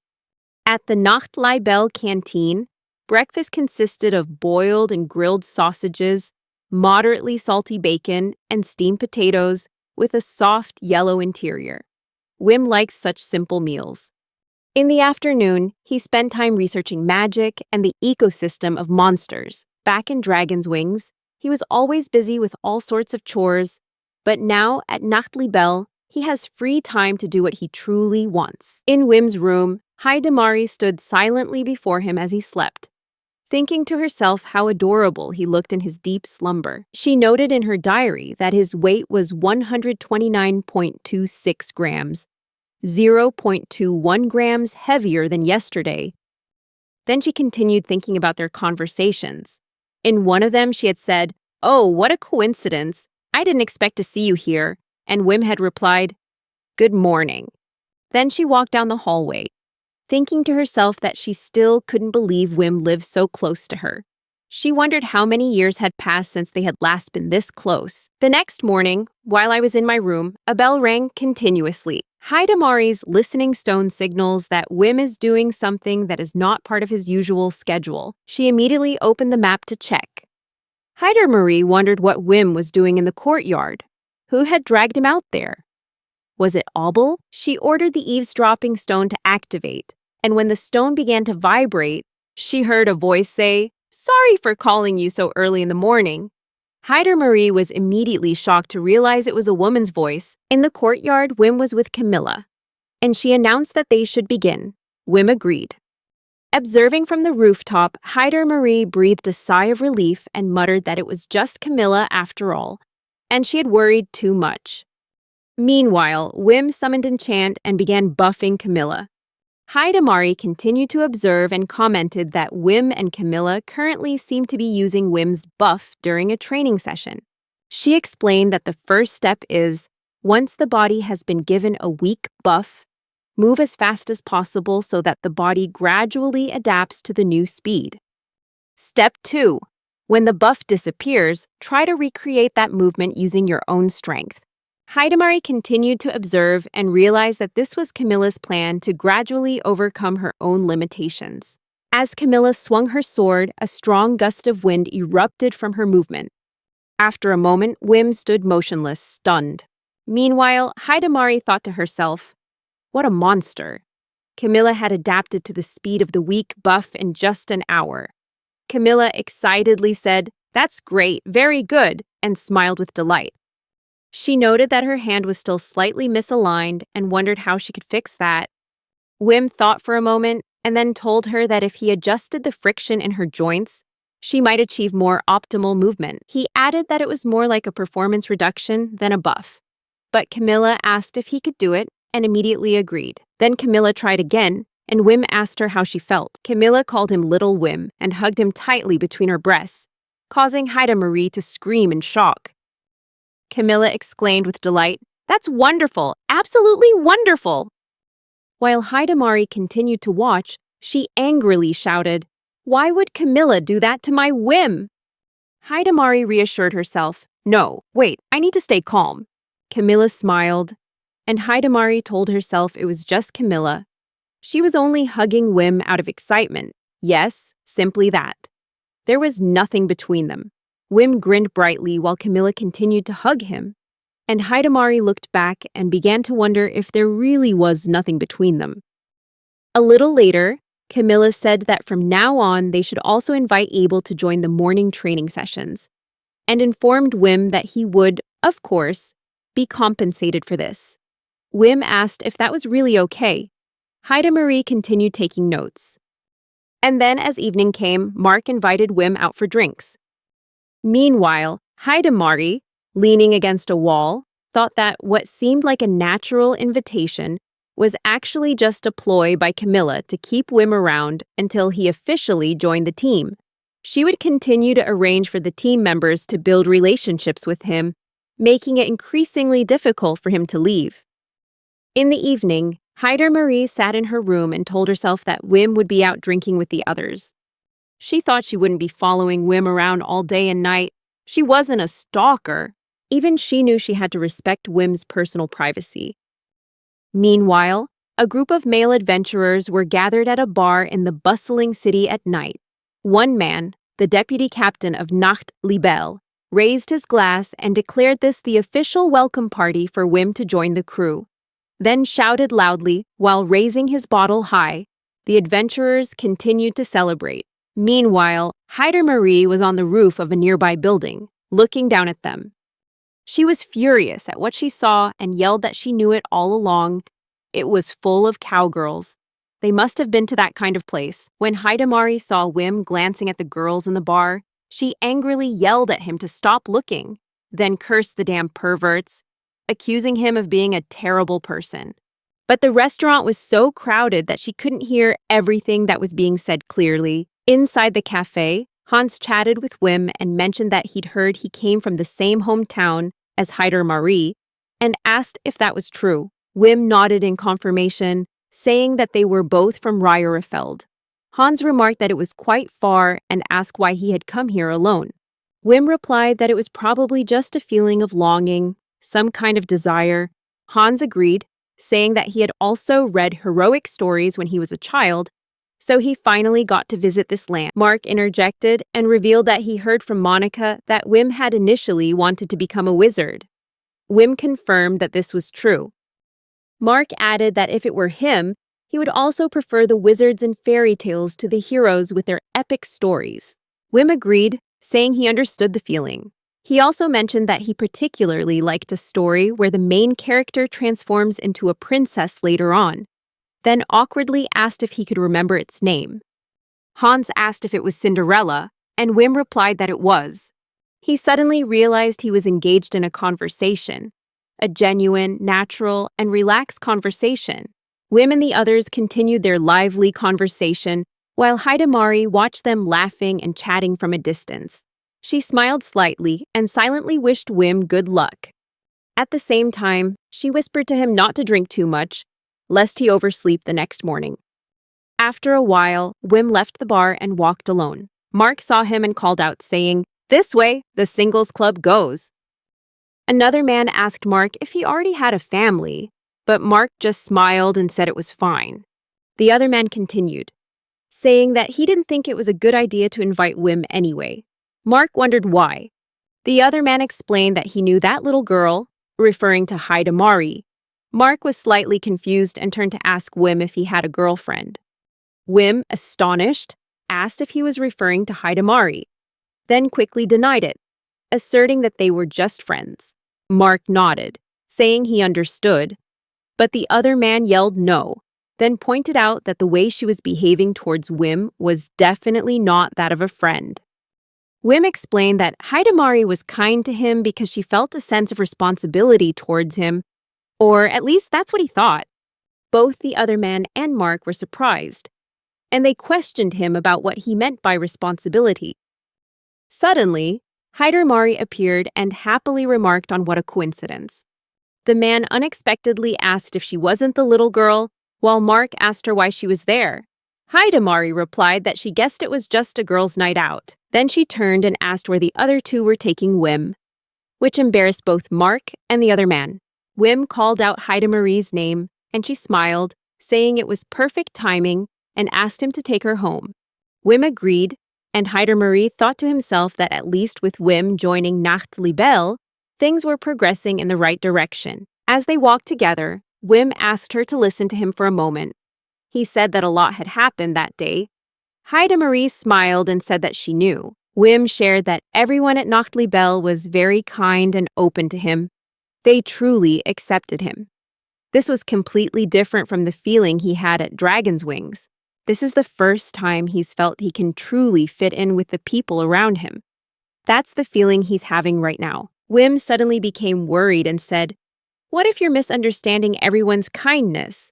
At the Nachtleibel canteen, breakfast consisted of boiled and grilled sausages, moderately salty bacon, and steamed potatoes with a soft yellow interior. Wim likes such simple meals. In the afternoon, he spent time researching magic and the ecosystem of monsters. Back in Dragon's Wings, he was always busy with all sorts of chores, but now at Nachtleibel, he has free time to do what he truly wants. In Wim's room, Hidemari stood silently before him as he slept, thinking to herself how adorable he looked in his deep slumber. She noted in her diary that his weight was 129.26 grams, 0.21 grams heavier than yesterday. Then she continued thinking about their conversations. In one of them, she had said, "Oh, what a coincidence. I didn't expect to see you here." And Wim had replied, "Good morning." Then she walked down the hallway, thinking to herself that she still couldn't believe Wim lived so close to her. She wondered how many years had passed since they had last been this close. The next morning, while I was in my room, a bell rang continuously. Hidamari's listening stone signals that Wim is doing something that is not part of his usual schedule. She immediately opened the map to check. Hidamari wondered what Wim was doing in the courtyard. Who had dragged him out there? Was it Obel? She ordered the eavesdropping stone to activate, and when the stone began to vibrate, she heard a voice say, "Sorry for calling you so early in the morning." Hidamari was immediately shocked to realize it was a woman's voice. In the courtyard, Wim was with Camilla, and she announced that they should begin. Wim agreed. Observing from the rooftop, Hidamari breathed a sigh of relief and muttered that it was just Camilla after all, and she had worried too much. Meanwhile, Wim summoned Enchant and began buffing Camilla. Hidamari continued to observe and commented that Wim and Camilla currently seem to be using Wim's buff during a training session. She explained that the first step is, once the body has been given a weak buff, move as fast as possible so that the body gradually adapts to the new speed. Step 2. When the buff disappears, try to recreate that movement using your own strength. Hidamari continued to observe and realized that this was Camilla's plan to gradually overcome her own limitations. As Camilla swung her sword, a strong gust of wind erupted from her movement. After a moment, Wim stood motionless, stunned. Meanwhile, Hidamari thought to herself, "What a monster." Camilla had adapted to the speed of the weak buff in just an hour. Camilla excitedly said, "That's great, very good," and smiled with delight. She noted that her hand was still slightly misaligned and wondered how she could fix that. Wim thought for a moment and then told her that if he adjusted the friction in her joints, she might achieve more optimal movement. He added that it was more like a performance reduction than a buff. But Camilla asked if he could do it and immediately agreed. Then Camilla tried again, and Wim asked her how she felt. Camilla called him Little Wim and hugged him tightly between her breasts, causing Hidamari to scream in shock. Camilla exclaimed with delight, "That's wonderful, absolutely wonderful!" While Hidamari continued to watch, she angrily shouted, "Why would Camilla do that to my Wim?" Hidamari reassured herself, "No, wait, I need to stay calm." Camilla smiled, and Hidamari told herself it was just Camilla. She was only hugging Wim out of excitement. Yes, simply that. There was nothing between them. Wim grinned brightly while Camilla continued to hug him, and Hidamari looked back and began to wonder if there really was nothing between them. A little later, Camilla said that from now on they should also invite Abel to join the morning training sessions, and informed Wim that he would, of course, be compensated for this. Wim asked if that was really okay. Hidamari continued taking notes. And then as evening came, Mark invited Wim out for drinks. Meanwhile, Hidamari, leaning against a wall, thought that what seemed like a natural invitation was actually just a ploy by Camilla to keep Wim around until he officially joined the team. She would continue to arrange for the team members to build relationships with him, making it increasingly difficult for him to leave. In the evening, Hidamari sat in her room and told herself that Wim would be out drinking with the others. She thought she wouldn't be following Wim around all day and night. She wasn't a stalker. Even she knew she had to respect Wim's personal privacy. Meanwhile, a group of male adventurers were gathered at a bar in the bustling city at night. One man, the deputy captain of Nacht Libelle, raised his glass and declared this the official welcome party for Wim to join the crew. Then shouted loudly while raising his bottle high. The adventurers continued to celebrate. Meanwhile, Hidamari was on the roof of a nearby building, looking down at them. She was furious at what she saw and yelled that she knew it all along. It was full of cowgirls. They must have been to that kind of place. When Hidamari saw Wim glancing at the girls in the bar, she angrily yelled at him to stop looking, then cursed the damn perverts, accusing him of being a terrible person. But the restaurant was so crowded that she couldn't hear everything that was being said clearly. Inside the cafe, Hans chatted with Wim and mentioned that he'd heard he came from the same hometown as Heider Marie and asked if that was true. Wim nodded in confirmation, saying that they were both from Rierefeld. Hans remarked that it was quite far and asked why he had come here alone. Wim replied that it was probably just a feeling of longing, some kind of desire. Hans agreed, saying that he had also read heroic stories when he was a child, so he finally got to visit this land. Mark interjected and revealed that he heard from Monica that Wim had initially wanted to become a wizard. Wim confirmed that this was true. Mark added that if it were him, he would also prefer the wizards and fairy tales to the heroes with their epic stories. Wim agreed, saying he understood the feeling. He also mentioned that he particularly liked a story where the main character transforms into a princess later on, then awkwardly asked if he could remember its name. Hans asked if it was Cinderella, and Wim replied that it was. He suddenly realized he was engaged in a conversation, a genuine, natural, and relaxed conversation. Wim and the others continued their lively conversation, while Hidamari watched them laughing and chatting from a distance. She smiled slightly and silently wished Wim good luck. At the same time, she whispered to him not to drink too much, lest he oversleep the next morning. After a while, Wim left the bar and walked alone. Mark saw him and called out, saying, "This way, the singles club goes." Another man asked Mark if he already had a family, but Mark just smiled and said it was fine. The other man continued, saying that he didn't think it was a good idea to invite Wim anyway. Mark wondered why. The other man explained that he knew that little girl, referring to Hidamari. Mark was slightly confused and turned to ask Wim if he had a girlfriend. Wim, astonished, asked if he was referring to Hidamari, then quickly denied it, asserting that they were just friends. Mark nodded, saying he understood, but the other man yelled no, then pointed out that the way she was behaving towards Wim was definitely not that of a friend. Wim explained that Hidamari was kind to him because she felt a sense of responsibility towards him, or at least that's what he thought. Both the other man and Mark were surprised, and they questioned him about what he meant by responsibility. Suddenly, Hidamari appeared and happily remarked on what a coincidence. The man unexpectedly asked if she wasn't the little girl, while Mark asked her why she was there. Hidamari replied that she guessed it was just a girls' night out. Then she turned and asked where the other two were taking Wim, which embarrassed both Mark and the other man. Wim called out Hidamari's name, and she smiled, saying it was perfect timing, and asked him to take her home. Wim agreed, and Hidamari thought to himself that at least with Wim joining Nachtlibel, things were progressing in the right direction. As they walked together, Wim asked her to listen to him for a moment. He said that a lot had happened that day. Hidamari smiled and said that she knew. Wim shared that everyone at Nachtlibel was very kind and open to him. They truly accepted him. This was completely different from the feeling he had at Dragon's Wings. This is the first time he's felt he can truly fit in with the people around him. That's the feeling he's having right now. Wim suddenly became worried and said, "What if you're misunderstanding everyone's kindness?"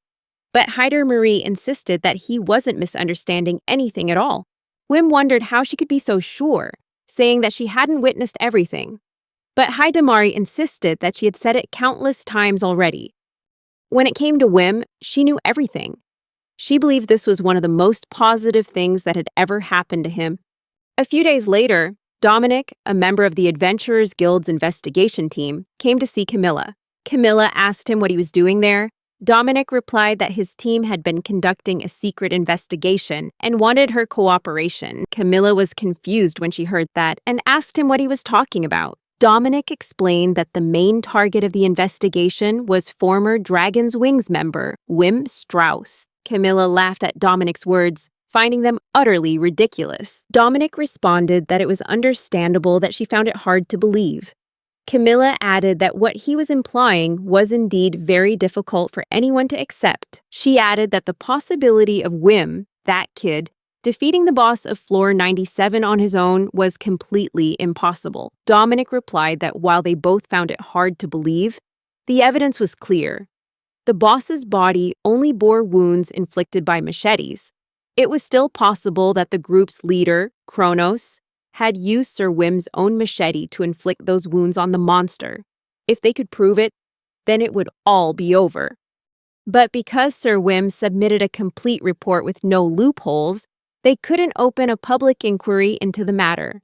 But Hidamari insisted that he wasn't misunderstanding anything at all. Wim wondered how she could be so sure, saying that she hadn't witnessed everything. But Hidamari insisted that she had said it countless times already. When it came to Wim, she knew everything. She believed this was one of the most positive things that had ever happened to him. A few days later, Dominic, a member of the Adventurers Guild's investigation team, came to see Camilla. Camilla asked him what he was doing there. Dominic replied that his team had been conducting a secret investigation and wanted her cooperation. Camilla was confused when she heard that and asked him what he was talking about. Dominic explained that the main target of the investigation was former Dragon's Wings member, Wim Strauss. Camilla laughed at Dominic's words, finding them utterly ridiculous. Dominic responded that it was understandable that she found it hard to believe. Camilla added that what he was implying was indeed very difficult for anyone to accept. She added that the possibility of Wim, that kid, defeating the boss of Floor 97 on his own was completely impossible. Dominic replied that while they both found it hard to believe, the evidence was clear. The boss's body only bore wounds inflicted by machetes. It was still possible that the group's leader, Kronos, had used Sir Wim's own machete to inflict those wounds on the monster. If they could prove it, then it would all be over. But because Sir Wim submitted a complete report with no loopholes, they couldn't open a public inquiry into the matter.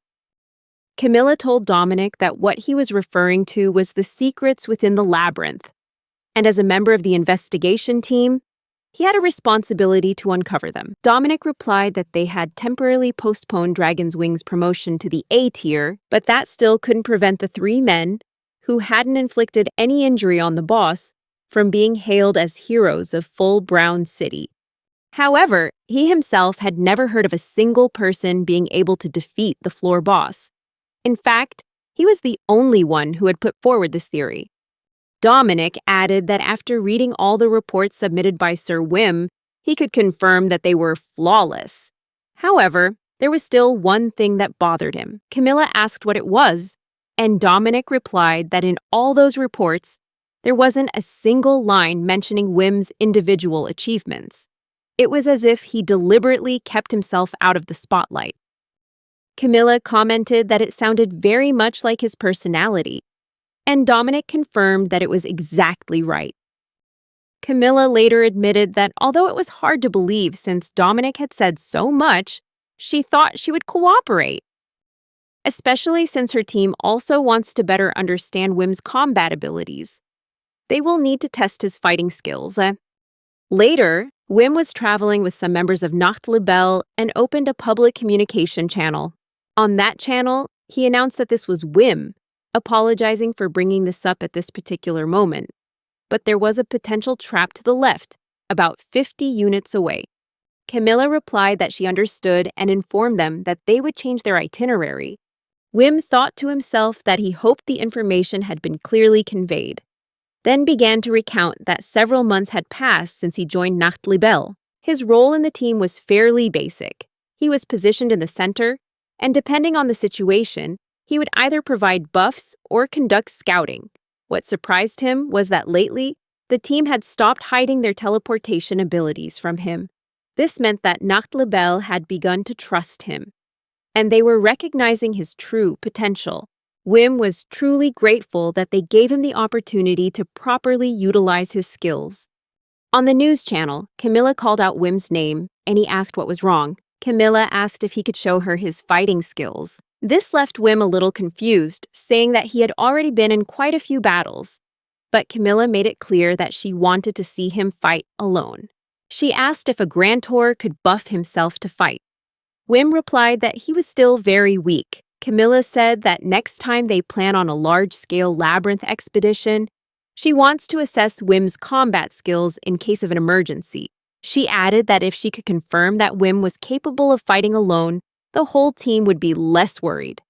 Camilla told Dominic that what he was referring to was the secrets within the labyrinth, and as a member of the investigation team, he had a responsibility to uncover them. Dominic replied that they had temporarily postponed Dragon's Wing's promotion to the A tier, but that still couldn't prevent the three men, who hadn't inflicted any injury on the boss, from being hailed as heroes of Full Brown City. However, he himself had never heard of a single person being able to defeat the floor boss. In fact, he was the only one who had put forward this theory. Dominic added that after reading all the reports submitted by Sir Wim, he could confirm that they were flawless. However, there was still one thing that bothered him. Camilla asked what it was, and Dominic replied that in all those reports, there wasn't a single line mentioning Wim's individual achievements. It was as if he deliberately kept himself out of the spotlight. Camilla commented that it sounded very much like his personality, and Dominic confirmed that it was exactly right. Camilla later admitted that although it was hard to believe since Dominic had said so much, she thought she would cooperate. Especially since her team also wants to better understand Wim's combat abilities. They will need to test his fighting skills. Later, Wim was traveling with some members of Nachtleibel and opened a public communication channel. On that channel, he announced that this was Wim, apologizing for bringing this up at this particular moment. But there was a potential trap to the left, about 50 units away. Camilla replied that she understood and informed them that they would change their itinerary. Wim thought to himself that he hoped the information had been clearly conveyed, then began to recount that several months had passed since he joined Nachtleibel. His role in the team was fairly basic. He was positioned in the center, and depending on the situation, he would either provide buffs or conduct scouting. What surprised him was that lately, the team had stopped hiding their teleportation abilities from him. This meant that Nachtleibel had begun to trust him, and they were recognizing his true potential. Wim was truly grateful that they gave him the opportunity to properly utilize his skills. On the news channel, Camilla called out Wim's name, and he asked what was wrong. Camilla asked if he could show her his fighting skills. This left Wim a little confused, saying that he had already been in quite a few battles. But Camilla made it clear that she wanted to see him fight alone. She asked if a Grantor could buff himself to fight. Wim replied that he was still very weak. Camilla said that next time they plan on a large-scale labyrinth expedition, she wants to assess Wim's combat skills in case of an emergency. She added that if she could confirm that Wim was capable of fighting alone, the whole team would be less worried.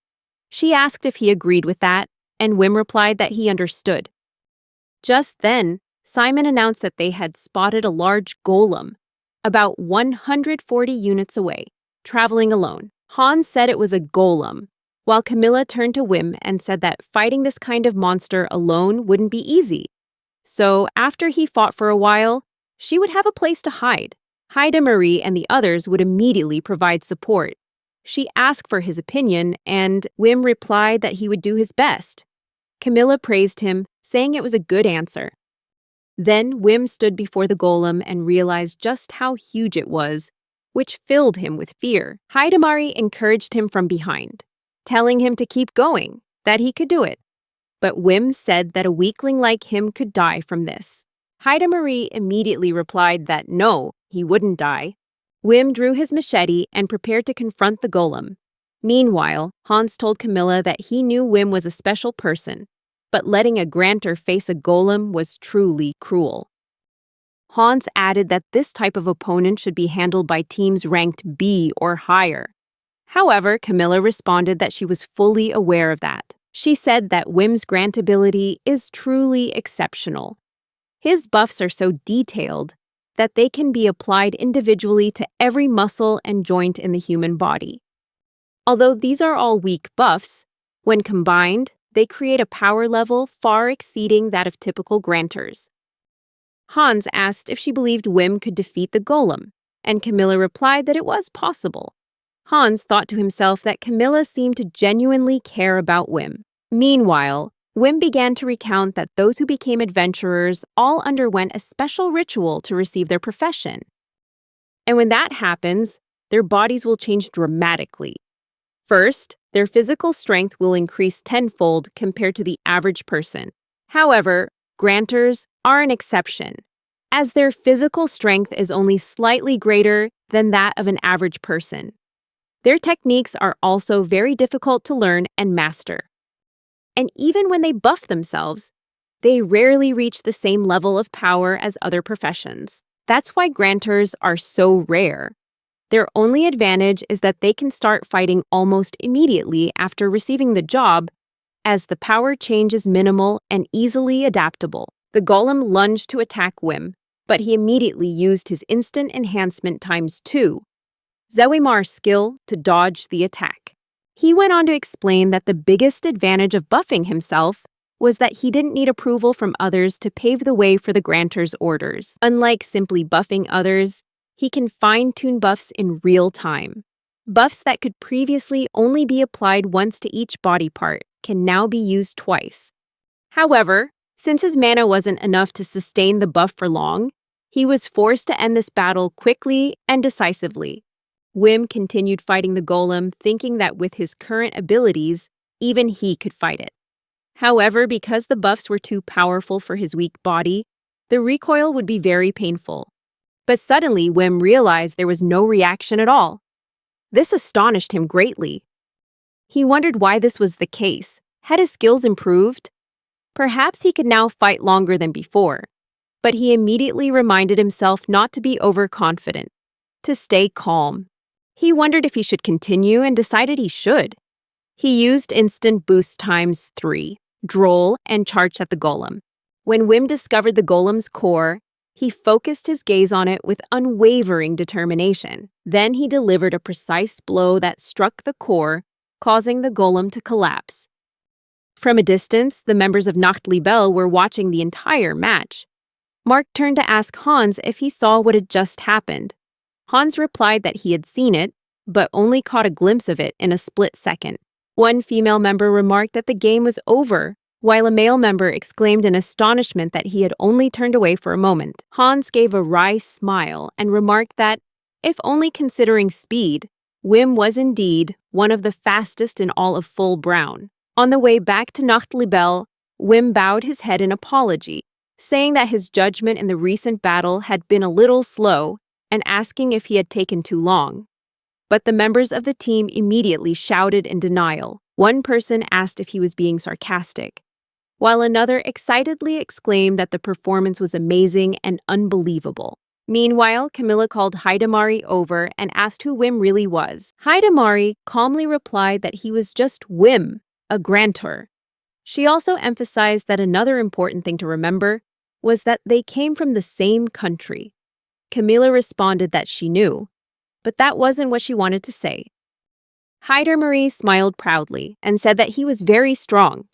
She asked if he agreed with that, and Wim replied that he understood. Just then, Simon announced that they had spotted a large golem, about 140 units away, traveling alone. Hans said it was a golem, while Camilla turned to Wim and said that fighting this kind of monster alone wouldn't be easy. So after he fought for a while, she would have a place to hide. Haida Marie and the others would immediately provide support. She asked for his opinion, and Wim replied that he would do his best. Camilla praised him, saying it was a good answer. Then Wim stood before the golem and realized just how huge it was, which filled him with fear. Haida Marie encouraged him from behind, telling him to keep going, that he could do it. But Wim said that a weakling like him could die from this. Haida Marie immediately replied that no, he wouldn't die. Wim drew his machete and prepared to confront the golem. Meanwhile, Hans told Camilla that he knew Wim was a special person, but letting a Grantor face a golem was truly cruel. Hans added that this type of opponent should be handled by teams ranked B or higher. However, Camilla responded that she was fully aware of that. She said that Wim's Grant ability is truly exceptional. His buffs are so detailed that they can be applied individually to every muscle and joint in the human body. Although these are all weak buffs, when combined, they create a power level far exceeding that of typical Grantors. Hans asked if she believed Wim could defeat the golem, and Camilla replied that it was possible. Hans thought to himself that Camilla seemed to genuinely care about Wim. Meanwhile, Wim began to recount that those who became adventurers all underwent a special ritual to receive their profession. And when that happens, their bodies will change dramatically. First, their physical strength will increase tenfold compared to the average person. However, grantors are an exception, as their physical strength is only slightly greater than that of an average person. Their techniques are also very difficult to learn and master. And even when they buff themselves, they rarely reach the same level of power as other professions. That's why grantors are so rare. Their only advantage is that they can start fighting almost immediately after receiving the job, as the power change is minimal and easily adaptable. The golem lunged to attack Wim, but he immediately used his instant enhancement ×2, Zewimar's skill, to dodge the attack. He went on to explain that the biggest advantage of buffing himself was that he didn't need approval from others to pave the way for the grantor's orders. Unlike simply buffing others, he can fine-tune buffs in real time. Buffs that could previously only be applied once to each body part can now be used twice. However, since his mana wasn't enough to sustain the buff for long, he was forced to end this battle quickly and decisively. Wim continued fighting the golem, thinking that with his current abilities, even he could fight it. However, because the buffs were too powerful for his weak body, the recoil would be very painful. But suddenly, Wim realized there was no reaction at all. This astonished him greatly. He wondered why this was the case. Had his skills improved? Perhaps he could now fight longer than before. But he immediately reminded himself not to be overconfident, to stay calm. He wondered if he should continue and decided he should. He used instant boost ×3, droll, and charged at the golem. When Wim discovered the golem's core, he focused his gaze on it with unwavering determination. Then he delivered a precise blow that struck the core, causing the golem to collapse. From a distance, the members of Nachtlibel were watching the entire match. Mark turned to ask Hans if he saw what had just happened. Hans replied that he had seen it, but only caught a glimpse of it in a split second. One female member remarked that the game was over, while a male member exclaimed in astonishment that he had only turned away for a moment. Hans gave a wry smile and remarked that, if only considering speed, Wim was indeed one of the fastest in all of Full Brown. On the way back to Nachtlibel, Wim bowed his head in apology, saying that his judgment in the recent battle had been a little slow and asking if he had taken too long. But the members of the team immediately shouted in denial. One person asked if he was being sarcastic, while another excitedly exclaimed that the performance was amazing and unbelievable. Meanwhile, Camilla called Hidamari over and asked who Wim really was. Hidamari calmly replied that he was just Wim, a grantor. She also emphasized that another important thing to remember was that they came from the same country. Camilla responded that she knew, but that wasn't what she wanted to say. Hidamari smiled proudly and said that he was very strong,